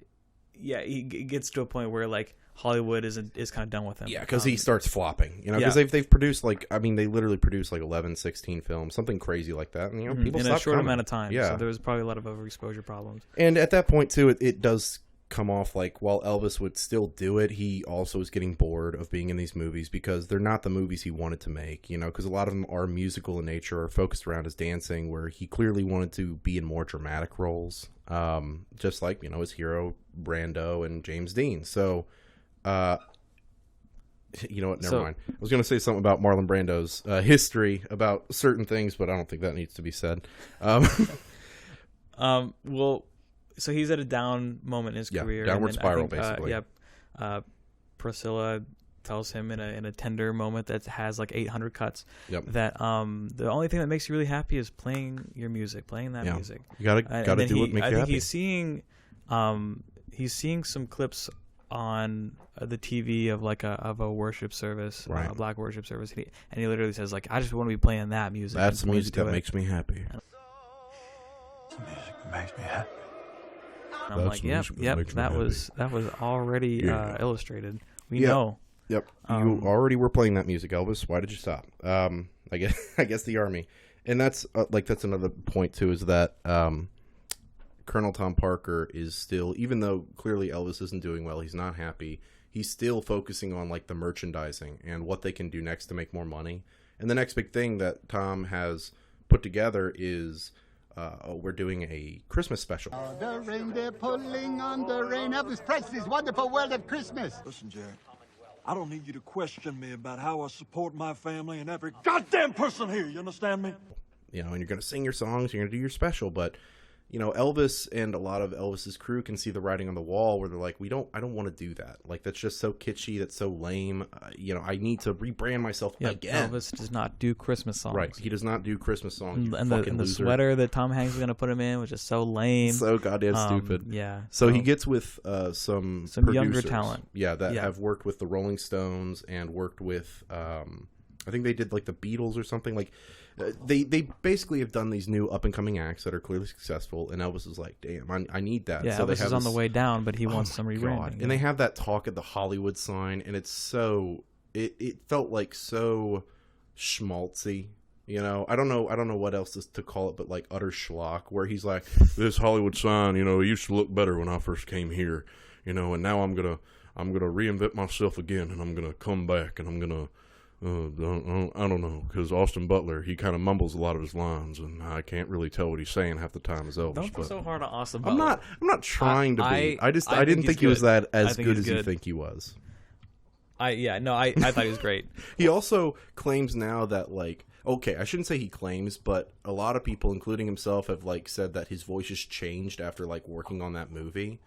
he gets to a point where like Hollywood is kind of done with him. Yeah, because he starts flopping. Because they've produced they literally produced 11, 16 films, something crazy like that, and people in stop a short coming. amount of time. Yeah. So there was probably a lot of overexposure problems. And at that point too, it does come off like while Elvis would still do it, he also is getting bored of being in these movies because they're not the movies he wanted to make, because a lot of them are musical in nature or focused around his dancing, where he clearly wanted to be in more dramatic roles, just like his hero Brando and James Dean. So you know what, never mind. I was going to say something about Marlon Brando's history about certain things, but I don't think that needs to be said. Well, so he's at a down moment in his career. Downward spiral, basically. Priscilla tells him in a tender moment that has like 800 cuts that the only thing that makes you really happy is playing your music, playing that music. You gotta do what makes you happy. I think he's seeing some clips on the TV of a worship service, a black worship service, and he literally says like, I just want to be playing that music. That's the music that makes me happy. The music that makes me happy. And I'm like, yep, that was already illustrated. We know. Yep, you already were playing that music, Elvis. Why did you stop? I guess the army, and that's another point too, is that Colonel Tom Parker is still, even though clearly Elvis isn't doing well, he's not happy. He's still focusing on the merchandising and what they can do next to make more money. And the next big thing that Tom has put together is we're doing a Christmas special. The reindeer pulling on the rein. Elvis Presley's Wonderful World of Christmas. Listen, Jack, I don't need you to question me about how I support my family and every goddamn person here. You understand me? And you're going to sing your songs, you're going to do your special, but Elvis and a lot of Elvis's crew can see the writing on the wall where they're like, I don't want to do that. That's just so kitschy. That's so lame. I need to rebrand myself again. Elvis does not do Christmas songs. Right. He does not do Christmas songs. And the sweater that Tom Hanks was going to put him in was just so lame. So goddamn stupid. Yeah. So he gets with some younger talent. Yeah, that have worked with the Rolling Stones and worked with, I think they did the Beatles or something. They basically have done these new up-and-coming acts that are clearly successful, and Elvis is like, damn, I need that. Yeah, so Elvis is on the way down, but he wants some rebranding. And they have that talk at the Hollywood sign, and it's so... It felt so schmaltzy, I don't know what else to call it, but utter schlock, where he's like, this Hollywood sign, it used to look better when I first came here, and now I'm gonna reinvent myself again, and I'm gonna come back, and I'm gonna... I don't know, because Austin Butler, he kind of mumbles a lot of his lines, and I can't really tell what he's saying half the time as Elvis. Don't be so hard on Austin Butler. I'm not trying to be. I didn't think he was that as good as you think he was. I thought he was great. He also claims now that okay, I shouldn't say he claims, but a lot of people, including himself, have said that his voice has changed after working on that movie.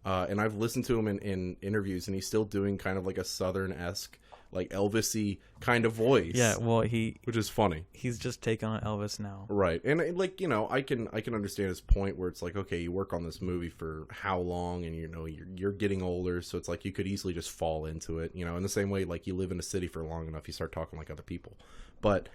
And I've listened to him in interviews, and he's still doing kind of a Southern-esque, Elvis-y kind of voice. Yeah, well, which is funny. He's just taking on Elvis now. Right. And I can understand his point where it's okay, you work on this movie for how long, and you're getting older, so it's you could easily just fall into it, in the same way you live in a city for long enough, you start talking like other people. But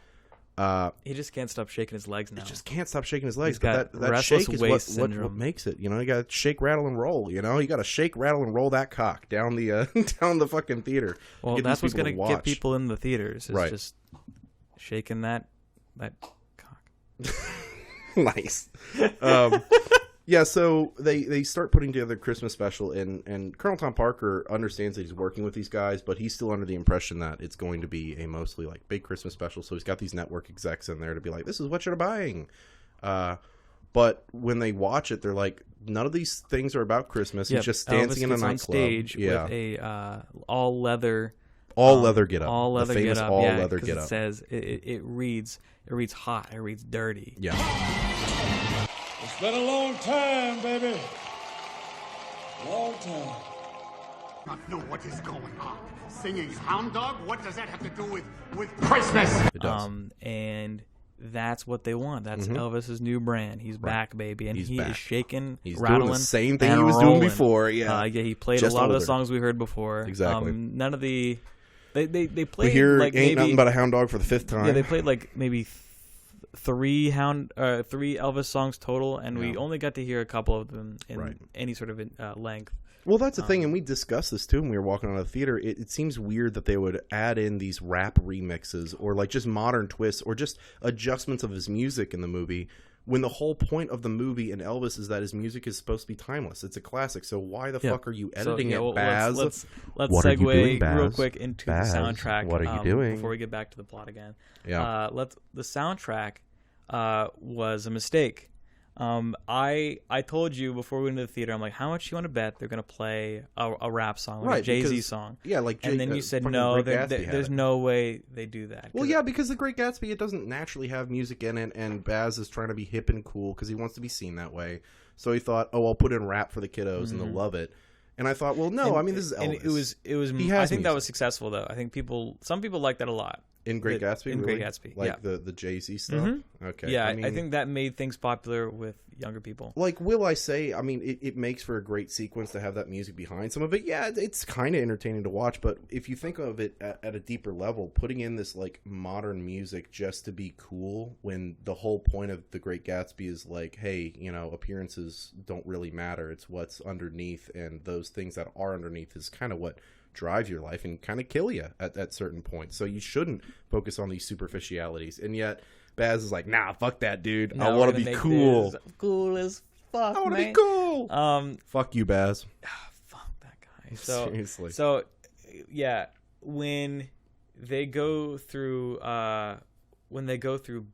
he just can't stop shaking his legs now. He just can't stop shaking his legs. He's got that shake is what syndrome. Makes it. You got to shake, rattle, and roll. You got to shake, rattle, and roll that cock down the down the fucking theater. Well, that's what's going to get people in the theaters. Is just shaking that cock. Nice. Yeah, so they start putting together a Christmas special, and Colonel Tom Parker understands that he's working with these guys, but he's still under the impression that it's going to be a mostly big Christmas special, so he's got these network execs in there to be this is what you're buying. But when they watch it, they're like, none of these things are about Christmas. He's just dancing in a nightclub. On stage with a all leather All leather get up. All leather the famous get up. all Yeah, leather get it up. says it reads hot. It reads dirty. Yeah. It's been a long time, baby. Long time. Not know what is going on. Singing hound dog? What does that have to do with Christmas? It does. And that's what they want. That's Elvis's new brand. He's back, baby, and He's he back. is shaking, He's rattling, doing the same thing and he was rolling. doing before. Yeah, he played Just a lot of older. the songs we heard before. Exactly. None of the they played. We hear like ain't maybe, nothing but a hound dog for the 5th time. Yeah, they played like maybe three Elvis songs total, and we only got to hear a couple of them in any sort of length. Well, that's the thing, and we discussed this too when we were walking out of the theater. It seems weird that they would add in these rap remixes or like just modern twists or just adjustments of his music in the movie when the whole point of the movie and Elvis is that his music is supposed to be timeless. It's a classic. So why the fuck are you editing it, Baz? Let's What are you segue doing, Baz? real quick into Baz, the soundtrack. what are you doing? Before we get back to the plot again? Yeah. The soundtrack was a mistake. I told you before we went to the theater, I'm like, how much you want to bet they're going to play a rap song, like a Jay-Z song? Yeah, like and then you said, no, there's no way they do that. Well, yeah, because The Great Gatsby, it doesn't naturally have music in it, and Baz is trying to be hip and cool because he wants to be seen that way. So he thought, I'll put in rap for the kiddos and they'll love it. And I thought, well, no, this is Elvis. And it was. I think that was successful, though. I think some people like that a lot. In Great Gatsby? In really? Great Gatsby, like the Jay-Z stuff? Okay. Yeah, I think that made things popular with younger people. Like, will I say, it makes for a great sequence to have that music behind some of it. Yeah, it's kind of entertaining to watch, but if you think of it at a deeper level, putting in this, like, modern music just to be cool when the whole point of The Great Gatsby is like, hey, appearances don't really matter. It's what's underneath, and those things that are underneath is kind of what drive your life and kind of kill you at certain points. So you shouldn't focus on these superficialities. And yet Baz is like, nah, fuck that, dude. I want to be cool. Cool as fuck, I want to be cool. Fuck you, Baz. Fuck that guy. So, seriously. So, yeah, when they go through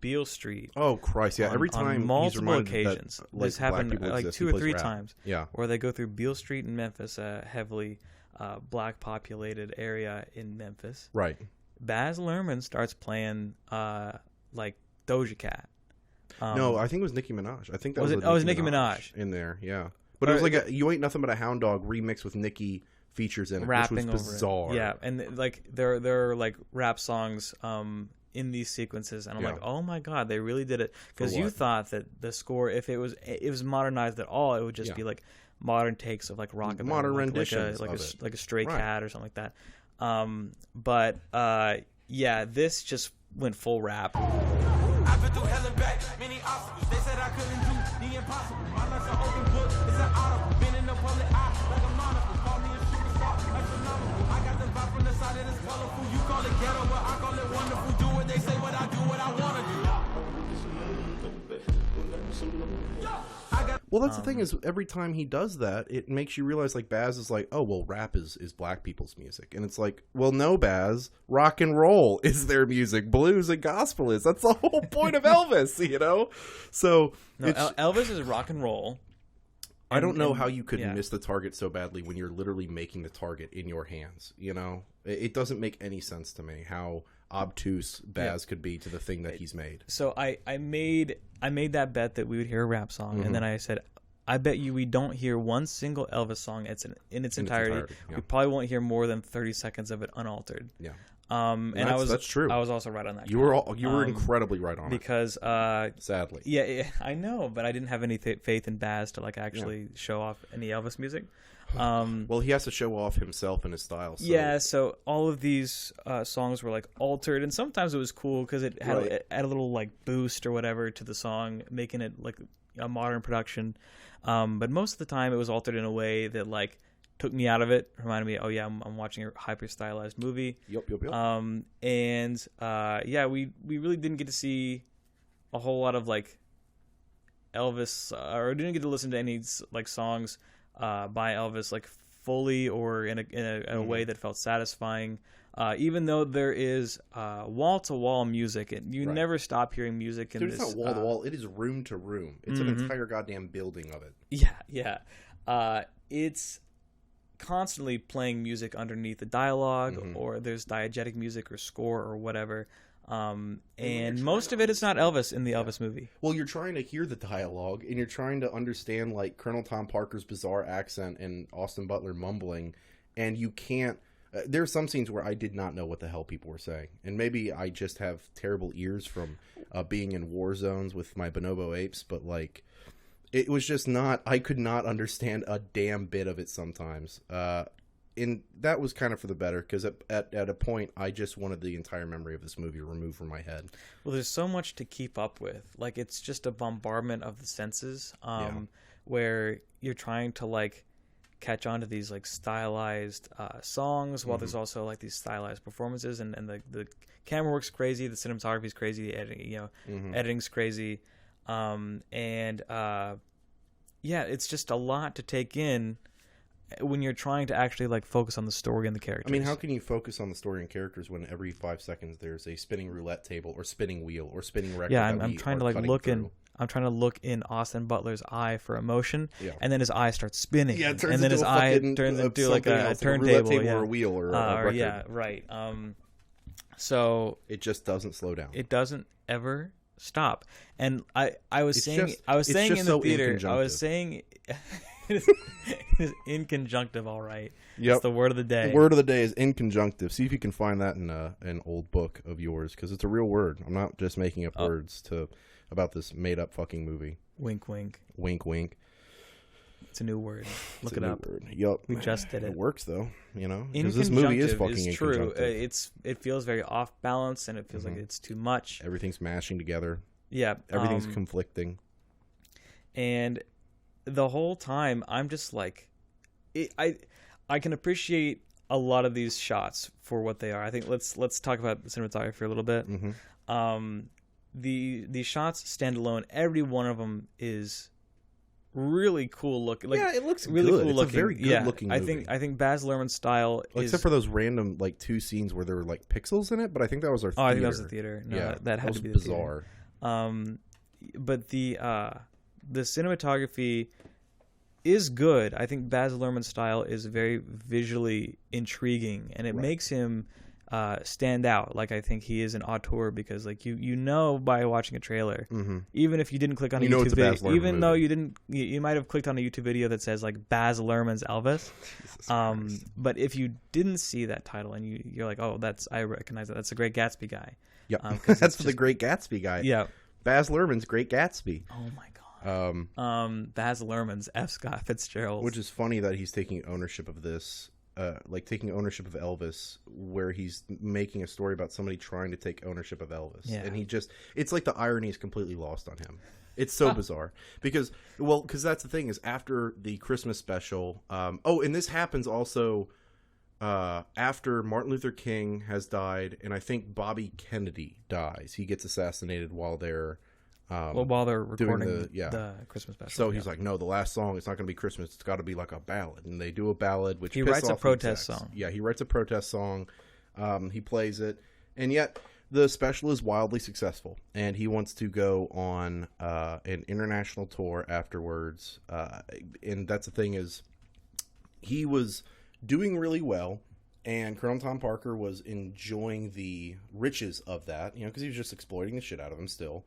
Beale Street. Oh Christ! Yeah, every time on multiple he's occasions, that, this happened like exist, 2 or 3 times. Yeah, where they go through Beale Street in Memphis, a heavily black populated area in Memphis. Right. Baz Luhrmann starts playing like Doja Cat. No, I think it was Nicki Minaj. I think that was Nicki Minaj in there. Yeah, but it was like You Ain't Nothing But a Hound Dog remix with Nicki features in it, rapping which was bizarre. Over it. Yeah, and like there are like rap songs in these sequences, and I'm like, oh my god, they really did it. Because you thought that the score, if it was modernized at all, it would just be like modern takes of like rock, modern renditions, like a Stray Cat or something like that. But yeah, this just went full rap. I've been through hell and back, many obstacles. They said I couldn't do the impossible. My life's an open book, it's an audible. Been in the public eye like a monocle. Call me a superstar, astronomical. I got the vibe from the side that is colorful. You call it ghetto, but I call it wonderful. Do what they say, what I do, what I want to do. Well, that's the thing is every time he does that, it makes you realize like Baz is like, oh, well, rap is black people's music. And it's like, well, no, Baz, rock and roll is their music. Blues and gospel is. That's the whole point of Elvis, So no, Elvis is rock and roll. I don't know how you could miss the target so badly when you're literally making the target in your hands. It doesn't make any sense to me how obtuse Baz could be to the thing that he's made. So I made that bet that we would hear a rap song, and then I said, I bet you we don't hear one single Elvis song in its entirety. Yeah. We probably won't hear more than 30 seconds of it unaltered. Yeah. And that's true. I was also right on that. You were incredibly right on because, sadly. Yeah, I know, but I didn't have any faith in Baz to like actually show off any Elvis music. Well, he has to show off himself and his style. So. Yeah, so all of these songs were like altered, and sometimes it was cool because it had a little like boost or whatever to the song, making it like a modern production. But most of the time, it was altered in a way that like took me out of it. Reminded me, oh yeah, I'm watching a hyper stylized movie. Yep. And yeah, we really didn't get to see a whole lot of like Elvis, or didn't get to listen to any like songs by Elvis like fully or in a way that felt satisfying. Even though there is wall to wall music, and you never stop hearing music in this. It's not wall to wall; it is room to room. It's an entire goddamn building of it. Yeah. It's constantly playing music underneath the dialogue, or there's diegetic music or score or whatever. And most of it is not Elvis in the Elvis movie. Well, you're trying to hear the dialogue, and you're trying to understand, like, Colonel Tom Parker's bizarre accent and Austin Butler mumbling, and you can't... there are some scenes where I did not know what the hell people were saying. And maybe I just have terrible ears from being in war zones with my bonobo apes, but, like, it was just not... I could not understand a damn bit of it sometimes. And that was kind of for the better, because at a point, I just wanted the entire memory of this movie removed from my head. Well, there's so much to keep up with. Like, it's just a bombardment of the senses, where you're trying to, like, catch on to these, like, stylized songs, while there's also, like, these stylized performances, and the camera work's crazy, the cinematography's crazy, the editing, editing's crazy. It's just a lot to take in when you're trying to actually, like, focus on the story and the characters. I mean, how can you focus on the story and characters when every 5 seconds there's a spinning roulette table or spinning wheel or spinning record? Yeah, I'm trying to, like, look in. I'm trying to look in Austin Butler's eye for emotion, and then his eye starts spinning. Yeah, it turns and then into his eye turns into like a turntable, like or a wheel or a record. Yeah, right. So it just doesn't slow down. It doesn't ever stop. And I was saying in the theater, I was saying. It is inconjunctive, all right. Yep. It's the word of the day. The word of the day is inconjunctive. See if you can find that in an old book of yours, because it's a real word. I'm not just making up words about this made-up fucking movie. Wink, wink. Wink, wink. It's a new word. Look it up. Yep. We just did it. It works, though, because this movie is fucking inconjunctive. True. It feels very off-balance, and it feels like it's too much. Everything's mashing together. Yeah. Everything's conflicting. And the whole time, I'm just like, I can appreciate a lot of these shots for what they are. I think let's talk about the cinematography a little bit. The shots stand alone. Every one of them is really cool looking. Like, yeah, it looks really good. cool It's looking. a very good looking movie. I think Baz Luhrmann's style is, except for those random, like, 2 scenes where there were, like, pixels in it. But I think that was our theater. Oh, I think that was the theater. No, that had to be bizarre. The theater. But the cinematography is good. I think Baz Luhrmann's style is very visually intriguing, and it makes him stand out. Like, I think he is an auteur, because, like, you know by watching a trailer, even if you didn't click on a YouTube video, even though you might have clicked on a YouTube video that says, like, Baz Luhrmann's Elvis, but if you didn't see that title and you're like, oh, I recognize that. That's the Great Gatsby guy. Yeah, that's the Great Gatsby guy. Yeah, Baz Luhrmann's Great Gatsby. Oh my god. Baz Luhrmann's F. Scott Fitzgerald. Which is funny that he's taking ownership of this, taking ownership of Elvis, where he's making a story about somebody trying to take ownership of Elvis. Yeah. And it's like the irony is completely lost on him. It's so bizarre. Because that's the thing, is after the Christmas special, and this happens also after Martin Luther King has died, and I think Bobby Kennedy dies. He gets assassinated while they're while they're recording the Christmas special. So he's like, no, the last song, it's not going to be Christmas. It's got to be like a ballad. And they do a ballad, which he writes a protest song. Yeah, he writes a protest song. He plays it. And yet the special is wildly successful. And he wants to go on an international tour afterwards. And that's the thing, is he was doing really well. And Colonel Tom Parker was enjoying the riches of that, because he was just exploiting the shit out of him still.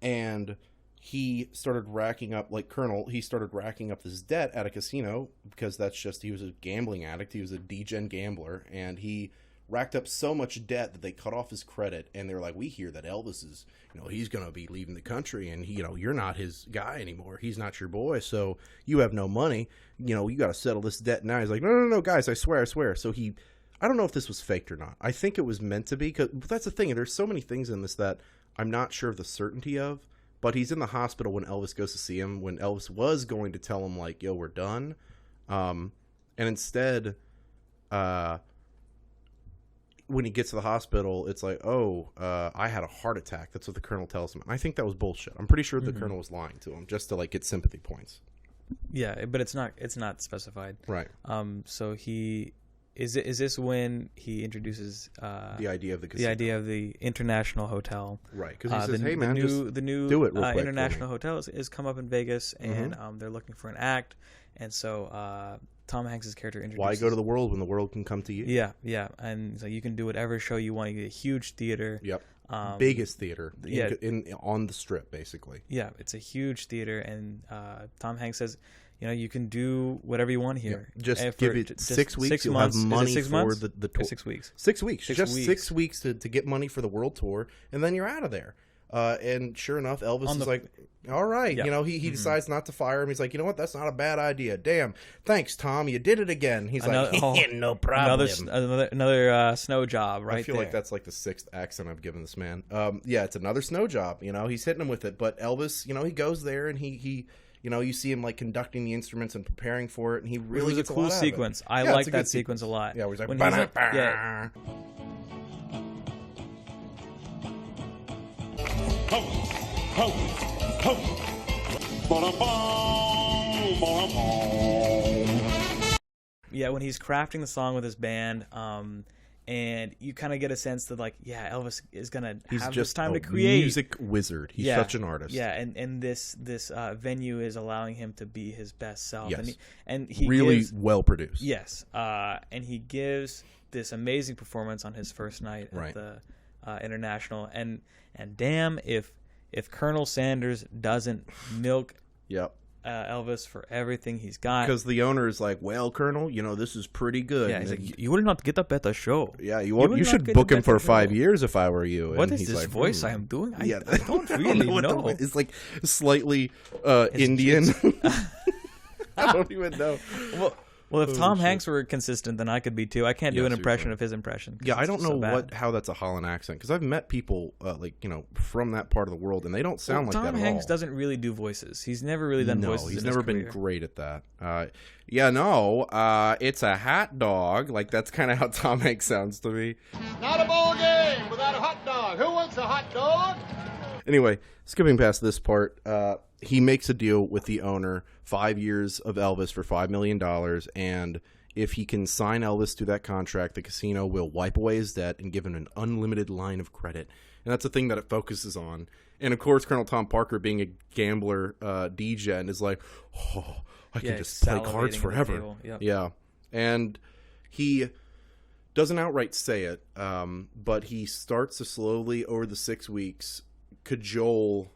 And he started racking up, like Colonel, he started racking up this debt at a casino, because he was a gambling addict. He was a degen gambler, and he racked up so much debt that they cut off his credit. And they were like, we hear that Elvis is, he's going to be leaving the country, and you're not his guy anymore. He's not your boy. So you have no money. You got to settle this debt now. He's like, no, guys, I swear. So I don't know if this was faked or not. I think it was meant to be, because that's the thing. There's so many things in this that I'm not sure of the certainty of, but he's in the hospital when Elvis goes to see him, when Elvis was going to tell him, like, yo, we're done. And instead, when he gets to the hospital, it's like, I had a heart attack. That's what the Colonel tells him. And I think that was bullshit. I'm pretty sure the Colonel was lying to him just to, like, get sympathy points. Yeah, but it's not specified. Right. So Is this when he introduces the idea of the casino. The idea of the international hotel? Right, because he says, "Hey man, the new do it real quick international hotel is come up in Vegas, and they're looking for an act." And so Tom Hanks' character introduces. Why go to the world when the world can come to you? Yeah, and so you can do whatever show you want. You get a huge theater. Yep. Biggest theater. Yeah. On the strip, basically. Yeah, it's a huge theater, and Tom Hanks says, you can do whatever you want here. Yeah. Just give it 6 weeks. 6 you'll months. have money Is it 6 for months? the tour. 6 weeks. 6 weeks. 6 Just weeks. 6 weeks to get money for the world tour, and then you're out of there. And sure enough, Elvis is like, all right. Yeah. He decides not to fire him. He's like, you know what? That's not a bad idea. Damn. Thanks, Tom. You did it again. He's like, no problem. Another snow job right I feel there. like that's like the 6th accent I've given this man. Yeah, it's another snow job. He's hitting him with it. But Elvis, he goes there and he you see him like conducting the instruments and preparing for it, and he really gets a cool lot out of it. sequence. I like that sequence a lot. Yeah, where he's like, when yeah. Yeah, when he's crafting the song with his band, and you kind of get a sense that Elvis is gonna have this time to create. Music wizard. He's such an artist. Yeah, and this venue is allowing him to be his best self. Yes. And he really gives, well produced. Yes, and he gives this amazing performance on his first night right. at the International, and damn if Colonel Sanders doesn't milk Yep. Elvis for everything he's got. Because the owner is like, well, Colonel, this is pretty good. Yeah, he's like, you will not get a better show. Yeah, you should book him for 5 years if I were you. What and is he's this like, voice I am doing? I don't really know. It's like slightly Indian. I don't even know. Well, if Tom Hanks were consistent, then I could be too. I can't do an impression of his impression. Yeah, I don't know how that's a Holland accent, because I've met people from that part of the world, and they don't sound like that at all. Tom Hanks doesn't really do voices. He's never really done voices. He's in never his been career. great at that. It's a hot dog. Like, that's kind of how Tom Hanks sounds to me. Not a ball game without a hot dog. Who wants a hot dog? Anyway, skipping past this part, he makes a deal with the owner, 5 years of Elvis for $5 million, and if he can sign Elvis to that contract, the casino will wipe away his debt and give him an unlimited line of credit. And that's the thing that it focuses on. And, of course, Colonel Tom Parker, being a gambler DJ, is like, I can just play cards forever. Yep. Yeah. And he doesn't outright say it, but he starts to slowly, over the 6 weeks, cajole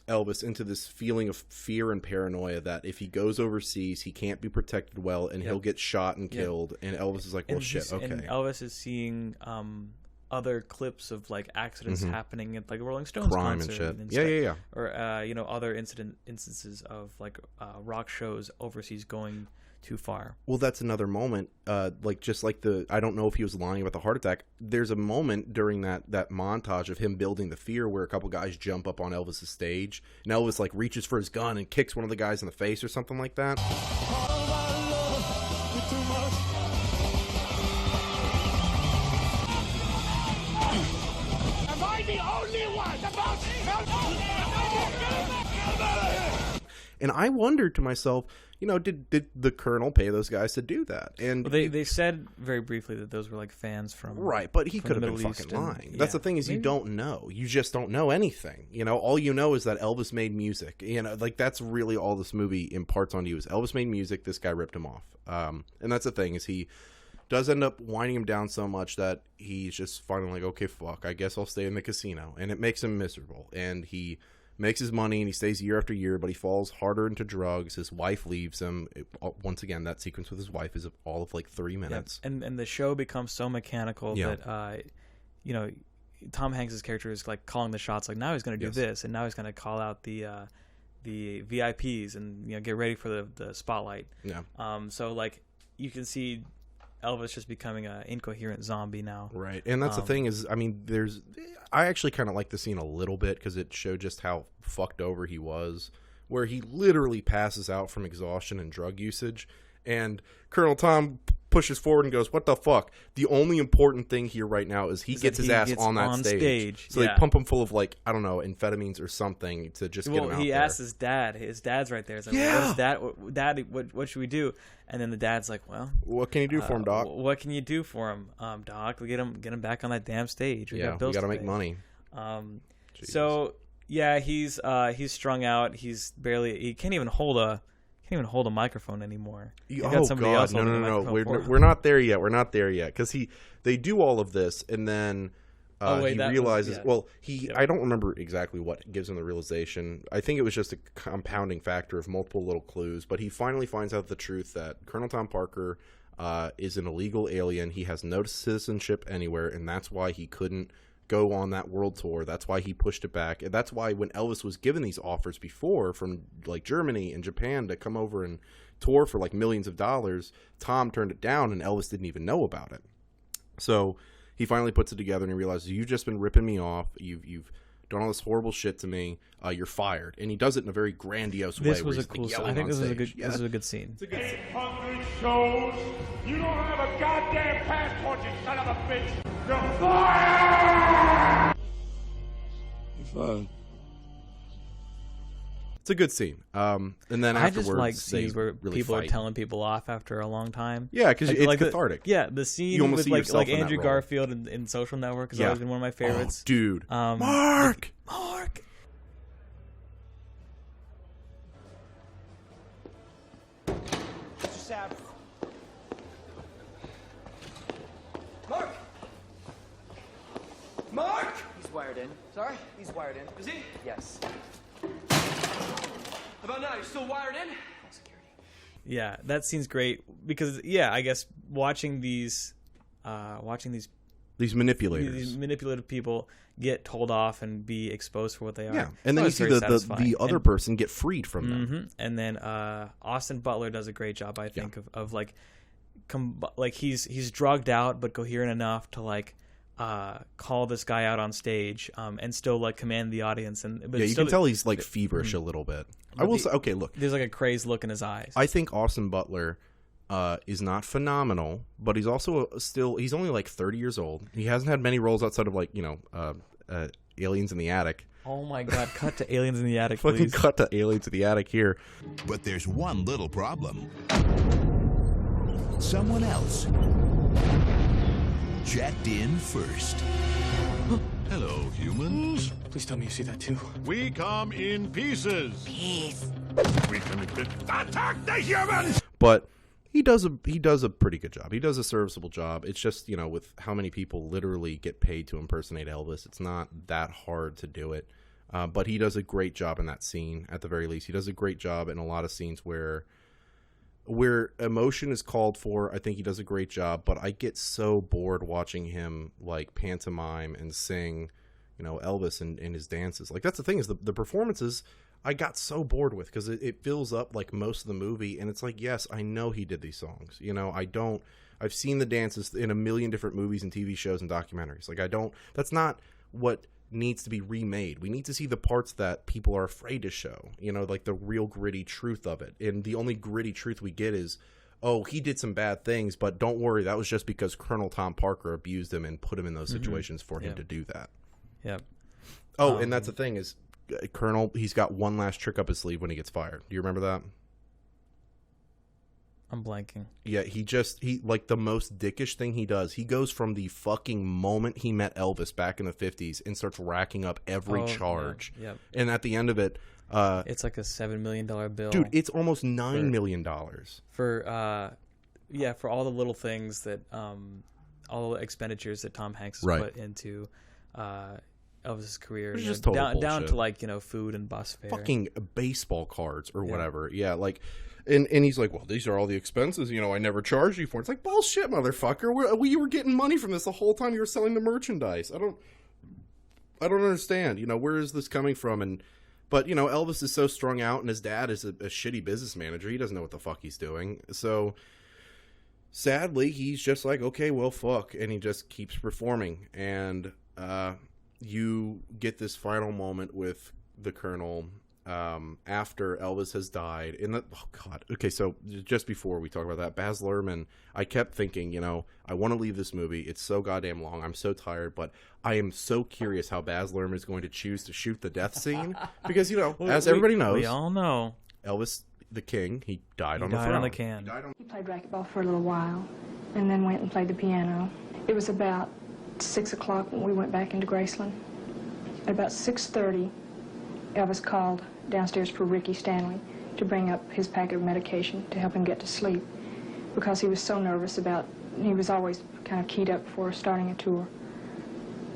Elvis into this feeling of fear and paranoia that if he goes overseas, he can't be protected well, and he'll get shot and killed. And Elvis is like, well, shit, okay. And Elvis is seeing other clips of accidents happening at Rolling Stones crime concert and shit. Yeah. Or other instances of rock shows overseas going too far. Well, that's another moment. I don't know if he was lying about the heart attack. There's a moment during that montage of him building the fear where a couple guys jump up on Elvis's stage, and Elvis reaches for his gun and kicks one of the guys in the face or something like that. Am I the only one about And I wondered to myself, did the Colonel pay those guys to do that? And they said very briefly that those were fans from right, but he could have been fucking lying. That's the thing is, you don't know. You just don't know anything. All you know is that Elvis made music. That's really all this movie imparts on you is Elvis made music. This guy ripped him off. And that's the thing is he does end up winding him down so much that he's just finally like, okay, fuck, I guess I'll stay in the casino, and it makes him miserable. And he makes his money and he stays year after year, but he falls harder into drugs. His wife leaves him. Once again, that sequence with his wife is all of 3 minutes. Yeah. And the show becomes so mechanical that Tom Hanks' character is calling the shots. Now he's going to do this, and now he's going to call out the VIPs and get ready for the spotlight. Yeah. So you can see Elvis just becoming an incoherent zombie now. Right. And that's the thing is, I actually kind of like the scene a little bit because it showed just how fucked over he was, where he literally passes out from exhaustion and drug usage. And Colonel Tom pushes forward and goes, what the fuck? The only important thing here right now is he gets his ass on that stage. So they pump him full of amphetamines or something to just get him out there. He asks his dad. His dad's right there. He's like, what is that? Daddy, what should we do? And then the dad's like, well, what can you do for him, Doc? What can you do for him, Doc? Get him back on that damn stage. We got to make money. So yeah, he's strung out. He can't even hold a can't even hold a microphone anymore. Oh God, no. We're not there yet. We're not there yet because they do all of this and then he realizes. I don't remember exactly what gives him the realization. I think it was just a compounding factor of multiple little clues. But he finally finds out the truth that Colonel Tom Parker is an illegal alien. He has no citizenship anywhere, and that's why he couldn't go on that world tour. That's why he pushed it back. And that's why when Elvis was given these offers before from like Germany and Japan to come over and tour for like millions of dollars, Tom turned it down and Elvis didn't even know about it. So he finally puts it together and he realizes, you've just been ripping me off. You've done all this horrible shit to me. You're fired. And he does it in a very grandiose way. This was a cool scene. I think this is a good scene. It's a good scene. 800 shows. You don't have a goddamn passport, you son of a bitch. You're fired! You're fired. It's a good scene. And then afterwards, I just like scenes where really people fight. are telling people off after a long time. Yeah, because it's cathartic. The scene with like Andrew Garfield in Social Network has always been one of my favorites. Oh, dude. Mark! Mark! He's wired in. Sorry? He's wired in. Is he? Yes. How about now? You're still wired in? Security. Yeah, that scene's great because I guess watching these manipulative people get told off and be exposed for what they are. Yeah, and then you see the other person get freed from them. And then Austin Butler does a great job, I think, of like he's drugged out but coherent enough to like call this guy out on stage and still like command the audience. But you can tell he's like feverish a little bit. I will say, okay, look, there's like a crazed look in his eyes. I think Austin Butler is not phenomenal, but he's also he's only like 30 years old. He hasn't had many roles outside of like Aliens in the Attic. Oh my God! Cut to Aliens in the Attic, Fucking please. cut to Aliens in the Attic here. But there's one little problem. Someone else checked in first. Hello, humans. Please tell me you see that too. We come in pieces. Peace. We can attack the humans. But he does a pretty good job. He does a serviceable job. It's just, with how many people literally get paid to impersonate Elvis, it's not that hard to do it. But he does a great job in that scene, at the very least. He does a great job in a lot of scenes where emotion is called for. I think he does a great job, but I get so bored watching him like pantomime and sing, Elvis and his dances. Like, that's the thing, is the performances I got so bored with, because it fills up like most of the movie, and it's like, yes, I know he did these songs. I've seen the dances in a million different movies and TV shows and documentaries. Like, that's not what needs to be remade. We need to see the parts that people are afraid to show, like the real gritty truth of it. And the only gritty truth we get is, oh, he did some bad things, but don't worry, that was just because Colonel Tom Parker abused him and put him in those situations for him to do that. Yep. Oh, and that's the thing is, Colonel, he's got one last trick up his sleeve when he gets fired. Do you remember that? I'm blanking. Yeah, he like the most dickish thing he does. He goes from the fucking moment he met Elvis back in the 50s and starts racking up every charge. Yeah, yep. And at the end of it, it's like a $7 million bill. Dude, it's almost $9 million. For all the little things that, all the expenditures that Tom Hanks has put into Elvis's career, just total down to like food and bus fare, fucking baseball cards or whatever. Yeah, like, and he's like, well, these are all the expenses. I never charged you for. It's like, bullshit, motherfucker. You were getting money from this the whole time you were selling the merchandise. I don't understand. Where is this coming from? But Elvis is so strung out, and his dad is a shitty business manager. He doesn't know what the fuck he's doing. So sadly, he's just like, okay, well, fuck, and he just keeps performing. And you get this final moment with the Colonel after Elvis has died. So just before we talk about that, Baz Luhrmann, I kept thinking, I want to leave this movie. It's so goddamn long. I'm so tired, but I am so curious how Baz Luhrmann is going to choose to shoot the death scene. Because, as everybody knows, we all know, Elvis the King, he died on the throne. He played racquetball for a little while and then went and played the piano. It was about 6 o'clock when we went back into Graceland. At about 6:30, Elvis called downstairs for Ricky Stanley to bring up his packet of medication to help him get to sleep because he was so nervous about, he was always kind of keyed up for starting a tour.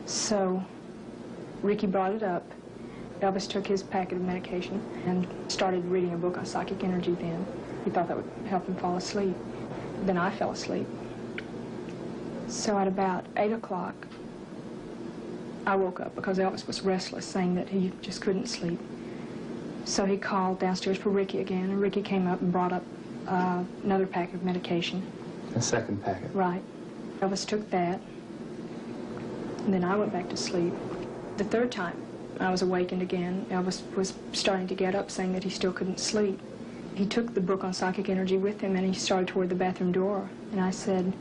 So Ricky brought it up. Elvis took his packet of medication and started reading a book on psychic energy then. He thought that would help him fall asleep. Then I fell asleep. So at about 8 o'clock, I woke up because Elvis was restless, saying that he just couldn't sleep. So he called downstairs for Ricky again, and Ricky came up and brought up another packet of medication. A second packet. Right. Elvis took that, and then I went back to sleep. The third time, I was awakened again. Elvis was starting to get up, saying that he still couldn't sleep. He took the book on psychic energy with him, and he started toward the bathroom door. And I said,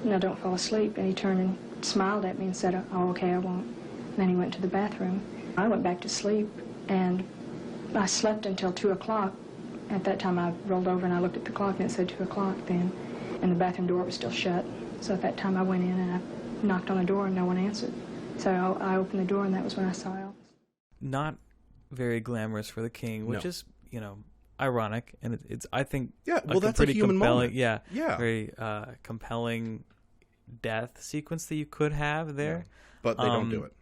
"No, don't fall asleep." And he turned and smiled at me and said, "Oh, okay, I won't." And then he went to the bathroom. I went back to sleep, and I slept until 2 o'clock. At that time, I rolled over and I looked at the clock, and it said 2 o'clock then, and the bathroom door was still shut. So at that time, I went in and I knocked on the door, and no one answered. So I opened the door, and that was when I saw Elvis. Not very glamorous for the king, which is, you know, ironic, and it's I think, well, that's pretty a human compelling, moment. Yeah, very compelling death sequence that you could have there. But they don't do it.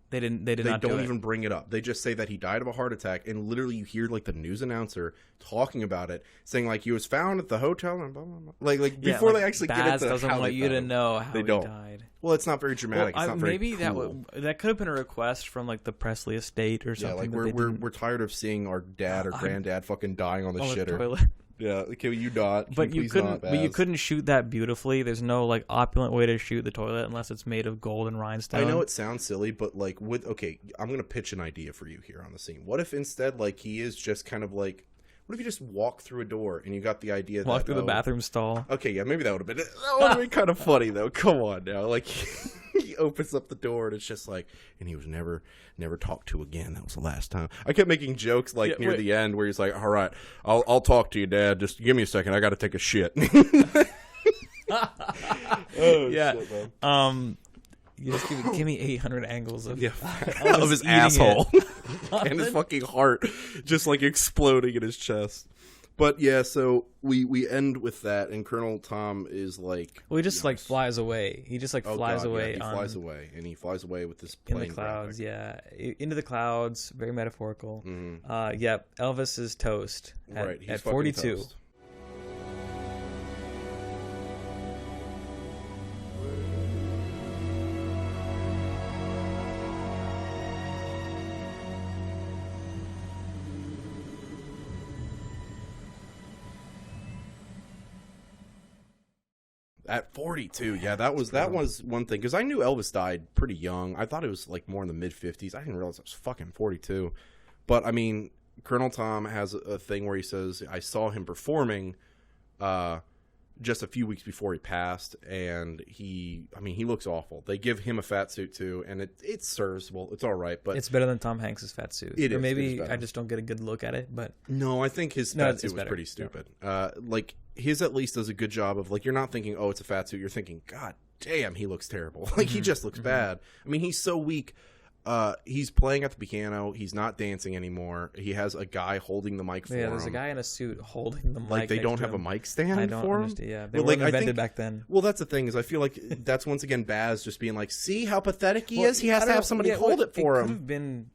They did not do it. They don't even bring it up. They just say that he died of a heart attack, and literally you hear like the news announcer talking about it, saying like he was found at the hotel and blah blah blah. Like before they actually get into doesn't how want they you to found him. know how They he don't. died. Well, it's not very dramatic. Well, it's not very maybe cool. that could have been a request from like the Presley estate or something. Yeah, like we're tired of seeing our dad or granddad fucking dying on the shitter. Toilet. Yeah, can you not? But you couldn't shoot that beautifully. There's no like opulent way to shoot the toilet unless it's made of gold and rhinestone. I know it sounds silly, but like I'm gonna pitch an idea for you here on the scene. What if instead like he is just kind of like, what if you just walk through a door and you got the idea walk through the bathroom stall? Okay, yeah, maybe that would have been kind of funny though. Come on now, like he opens up the door and it's just like, and he was never talked to again. That was the last time. I kept making jokes like near the end where he's like, "All right, I'll talk to you, Dad. Just give me a second. I got to take a shit." Yeah. Shit, man. You just give me 800 angles of of his asshole and his fucking heart just like exploding in his chest. But yeah, so we end with that, and Colonel Tom is like, well, he just like flies away. He just like flies away. Yeah, he flies away, and he flies away with this plane in the clouds. graphic. Yeah, into the clouds. Very metaphorical. Mm-hmm. Yep. Elvis is toast at 42. Toast. At 42, yeah, that was one thing, because I knew Elvis died pretty young. I thought it was like more in the mid-50s. I didn't realize it was fucking 42. But I mean, Colonel Tom has a thing where he says, I saw him performing just a few weeks before he passed, and he looks awful. They give him a fat suit too, and it's serviceable. It's all right, but it's better than Tom Hanks's fat suit. It or is. Maybe I just don't get a good look at it, but no, I think his fat suit was pretty stupid. Yeah. Like his at least does a good job of like, you're not thinking, oh, it's a fat suit. You're thinking, God damn, he looks terrible. Like he just looks bad. I mean, he's so weak. He's playing at the piano. He's not dancing anymore. He has a guy holding the mic for him. Yeah, there's a guy in a suit holding the mic. Like they don't have a mic stand I don't for him. Understand. Yeah, they weren't invented back then. Well, that's the thing is I feel like that's once again Baz just being like, see how pathetic he is. He has to have somebody hold it for him. Could have been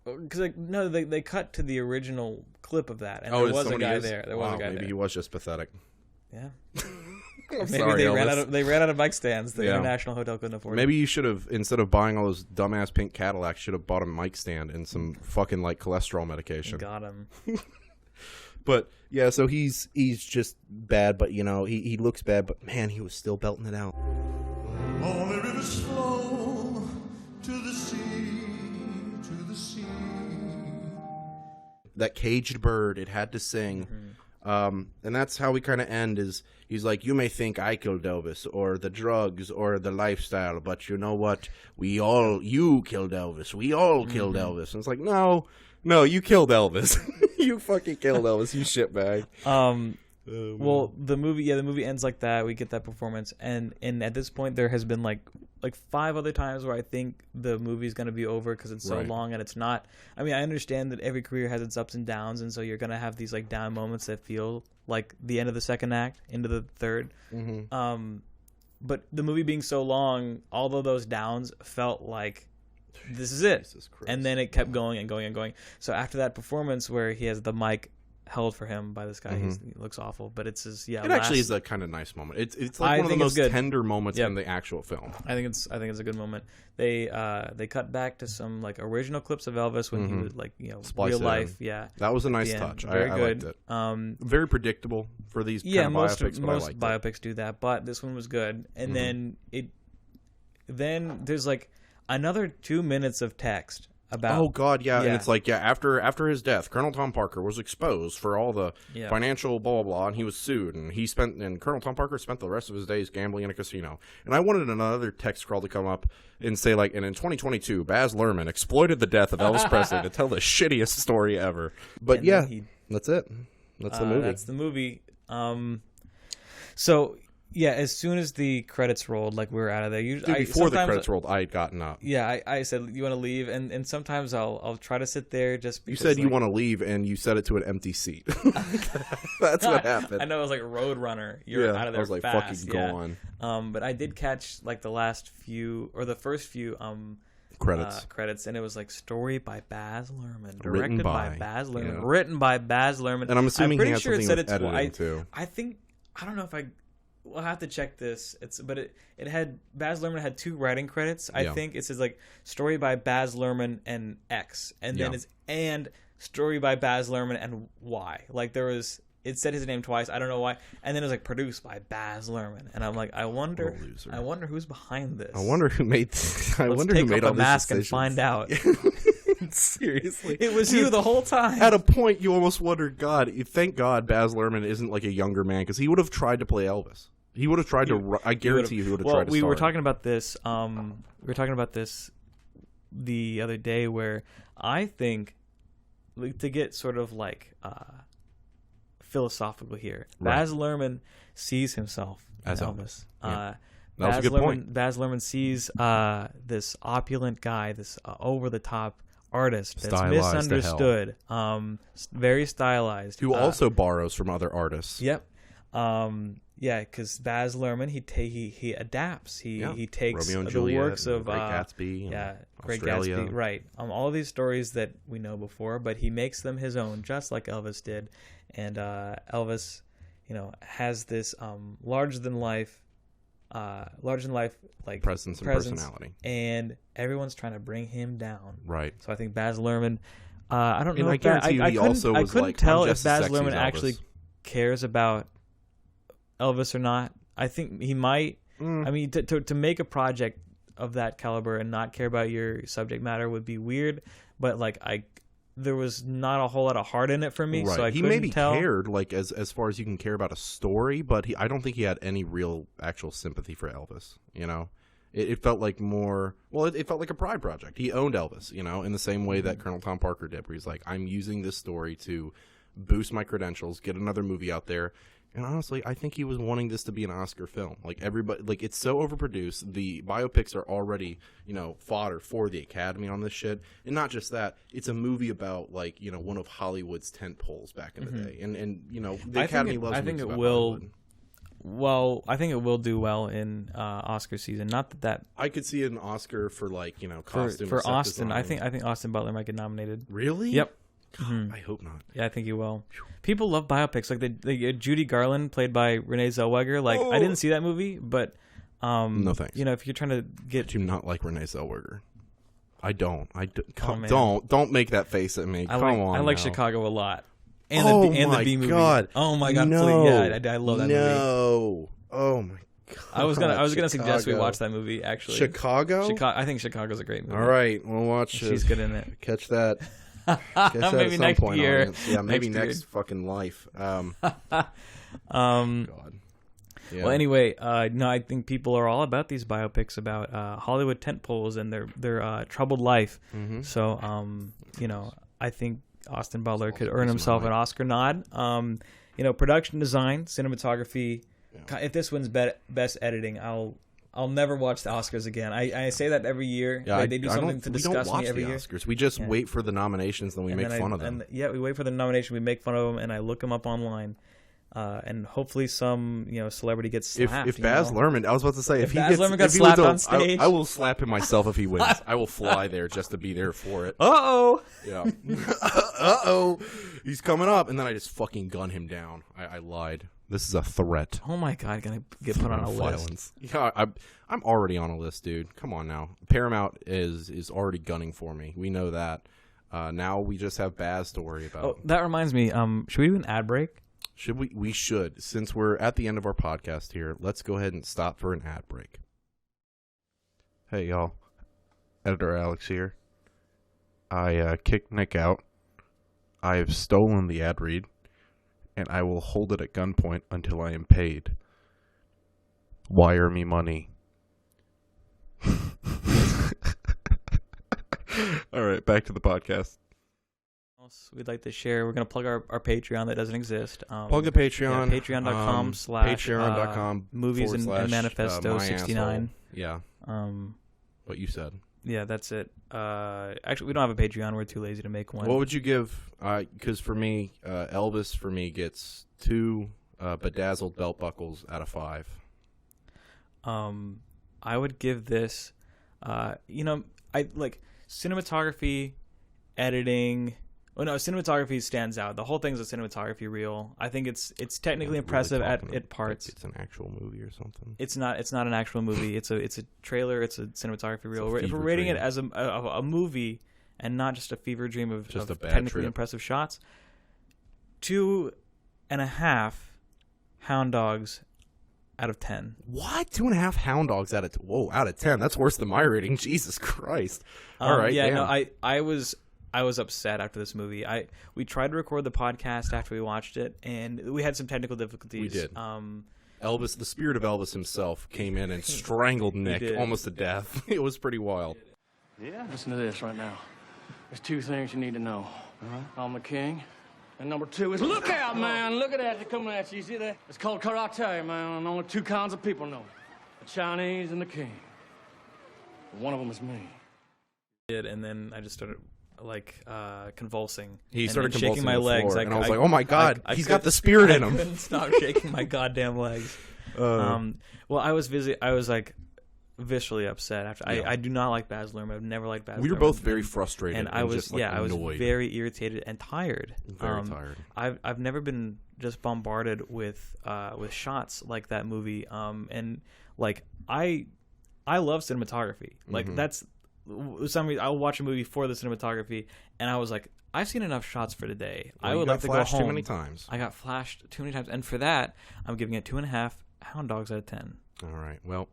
because no, they cut to the original clip of that, and there was a guy there. There was a guy there. Maybe he was just pathetic. Yeah. Maybe sorry, they ran out of mic stands. The International Hotel couldn't afford it. Maybe you should have, instead of buying all those dumbass pink Cadillacs, should have bought a mic stand and some fucking like cholesterol medication. Got him. But yeah, so he's just bad, but you know, he looks bad, but man, he was still belting it out. All the rivers flow to the sea, to the sea. That caged bird, it had to sing. And that's how we kind of end is he's like, you may think I killed Elvis or the drugs or the lifestyle, but you know what? You killed Elvis. We all killed Elvis. And it's like, no, you killed Elvis. You fucking killed Elvis, you shitbag. Well, the movie ends like that. We get that performance, and at this point, there has been like 5 other times where I think the movie's gonna be over because it's so long, and it's not. I mean, I understand that every career has its ups and downs, and so you're gonna have these like down moments that feel like the end of the second act into the third. But the movie being so long, all of those downs felt like this is it, and then it kept going and going and going. So after that performance where he has the mic held for him by this guy, he looks awful, but it's his It actually is a kind of nice moment. It's like one of the most tender moments in the actual film. I think it's a good moment. They cut back to some like original clips of Elvis when he was like Splice real life. Yeah, that was a nice touch. Very good. I liked it. Very predictable for these kind of biopics. Most biopics do that, but this one was good. And then there's like another 2 minutes of text about. Oh God, yeah. And it's like after his death, Colonel Tom Parker was exposed for all the financial blah blah blah, and he was sued, and Colonel Tom Parker spent the rest of his days gambling in a casino. And I wanted another text scroll to come up and say like, and in 2022, Baz Luhrmann exploited the death of Elvis Presley to tell the shittiest story ever. But that's it. That's the movie. That's the movie. So. Yeah, as soon as the credits rolled, like we were out of there. Before the credits rolled, I had gotten up. Yeah, I said, "You want to leave?" And sometimes I'll try to sit there just because. You said you want to leave, and you set it to an empty seat. That's what happened. I know it was like Roadrunner. You're out of there. I was like fast. fucking gone. But I did catch like the first few credits, and it was like story by Baz Luhrmann, directed by Baz Luhrmann, written by Baz Luhrmann. And I'm assuming pretty he has sure it something said with it editing too. I don't know if we'll have to check this. It had Baz Luhrmann had 2 writing credits. I think it says like story by Baz Luhrmann and X, and then it's and story by Baz Luhrmann and Y. Like it said his name twice. I don't know why. And then it was like produced by Baz Luhrmann, and I'm like, I wonder who's behind this. I wonder who made. Let's take off the mask and find out. Seriously, it was you the whole time. At a point, you almost wondered, thank God Baz Luhrmann isn't like a younger man, because he would have tried to play Elvis. He would have tried to. I guarantee you, he would have tried to. We were talking about this. The other day, where I think, to get sort of like philosophical here, Baz Luhrmann sees himself as Elvis. That was a good point. Baz Luhrmann sees this opulent guy, this over the top artist that's stylized misunderstood, very stylized, who also borrows from other artists. Yep. Because Baz Luhrmann, he adapts. He takes Romeo and the Juliet, works of Great Gatsby, Great Australia. Gatsby, right? All these stories that we know before, but he makes them his own, just like Elvis did. And Elvis, has this larger than life like presence and personality, and everyone's trying to bring him down. Right. So I think Baz Luhrmann. I don't know. I guarantee you, I couldn't tell if Baz Luhrmann actually cares about Elvis or not. I think he might. I mean, to make a project of that caliber and not care about your subject matter would be weird. But like there was not a whole lot of heart in it for me, so I couldn't maybe tell. Cared like as far as you can care about a story, but I don't think he had any real actual sympathy for Elvis. It felt like more. Well, it felt like a pride project. He owned Elvis, in the same way that Colonel Tom Parker did, where he's like, I'm using this story to boost my credentials, get another movie out there. And honestly, I think he was wanting this to be an Oscar film. Like everybody, like it's so overproduced. The biopics are already, fodder for the Academy on this shit. And not just that, it's a movie about like, one of Hollywood's tent poles back in the day. And the Academy loves movies about Hollywood. Well, I think it will do well in Oscar season. Not that I could see an Oscar for like costume for or set Austin. design. I think Austin Butler might get nominated. Really? Yep. God, I hope not. Yeah, I think he will. People love biopics. Like Judy Garland, played by Renee Zellweger. Like I didn't see that movie, but no thanks. If you're trying to get, I do not like Renee Zellweger. I don't. Don't make that face at me. Come on. I like now. Chicago a lot. And the B movie. God. Oh my god! No. I love that movie. No. Oh my god. I was gonna suggest we watch that movie. Actually, Chicago. I think Chicago's a great movie. All right, we'll watch. She's good in it. Catch that. Maybe next year. Audience. Yeah, maybe next fucking life. God. Yeah. Well, anyway, no, I think people are all about these biopics about Hollywood tentpoles and their troubled life. Mm-hmm. So, I think Austin Butler could earn himself an Oscar nod. production design, cinematography. Yeah. If this wins best editing, I'll never watch the Oscars again. I say that every year. Yeah, they do something to discuss me every year. Oscars. We just wait for the nominations, then we make fun of them. We wait for the nomination, we make fun of them, and I look them up online. And hopefully some celebrity gets slapped. If Baz Luhrmann, I was about to say, if Baz Luhrmann got slapped on stage, I will slap him myself if he wins. I will fly there just to be there for it. Uh-oh. Yeah. Uh-oh. He's coming up, and then I just fucking gun him down. I lied. This is a threat. Oh my God, gonna get put on a list. Yeah, I'm already on a list, dude. Come on now. Paramount is already gunning for me. We know that. Now we just have Baz to worry about. Oh, that reminds me. Should we do an ad break? Should we? We should. Since we're at the end of our podcast here, let's go ahead and stop for an ad break. Hey, y'all. Editor Alex here. I kicked Nick out. I have stolen the ad read, and I will hold it at gunpoint until I am paid. Wire me money. All right, back to the podcast. We'd like to share. We're going to plug our Patreon that doesn't exist. Plug the Patreon. Yeah, Patreon.com/ Patreon.com movies and Manifestos 69. Yeah. What you said. Yeah, that's it. Actually, we don't have a Patreon. We're too lazy to make one. What would you give? Because for me, Elvis for me gets 2 bedazzled belt buckles out of 5. I would give this. I like cinematography, editing. Oh no, cinematography stands out. The whole thing's a cinematography reel. I think it's technically impressive at parts. It's an actual movie or something. It's not an actual movie. It's a trailer. It's a cinematography reel. If we're rating it as a movie and not just a fever dream of technically impressive shots, 2.5 hound dogs out of 10. What? 2.5 hound dogs out of 10? That's worse than my rating. Jesus Christ! All right. Yeah. Damn. No. I was upset after this movie. We tried to record the podcast after we watched it, and we had some technical difficulties. We did. Elvis, the spirit of Elvis himself, came in and strangled Nick almost to death. It was pretty wild. Yeah. Listen to this right now. There's 2 things you need to know. I'm the king, and number 2 is look out, man! Look at that! They're coming at you. You see that? It's called karate, man. And only 2 kinds of people know it: the Chinese and the king. One of them is me. And then I just started convulsing. He started shaking my legs. And I was like, "Oh my God, he's got the spirit in him." I couldn't stop shaking my goddamn legs. Well, I was viscerally upset after. I do not like Baz Luhrmann. I've never liked Baz Luhrmann. We were both very frustrated, and I was just, I was very irritated and tired. Very tired. I've never been just bombarded with shots like that movie. And I love cinematography. That's. I'll watch a movie for the cinematography, and I was like, I've seen enough shots for today. Well, I would like to go home. Too many times. I got flashed too many times, and for that, I'm giving it 2.5 hound dogs out of 10. All right. Well,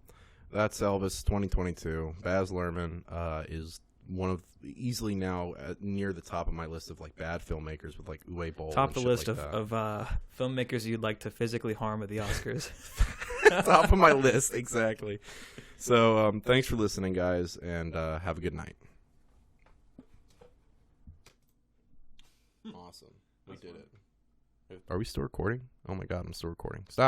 that's Elvis 2022. Baz Luhrmann is one of easily now near the top of my list of bad filmmakers with Uwe Boll. Top the list of filmmakers you'd like to physically harm at the Oscars. Top of my list, exactly. So thanks for listening, guys, and have a good night. Awesome. We did it. Are we still recording? Oh my God, I'm still recording. Stop.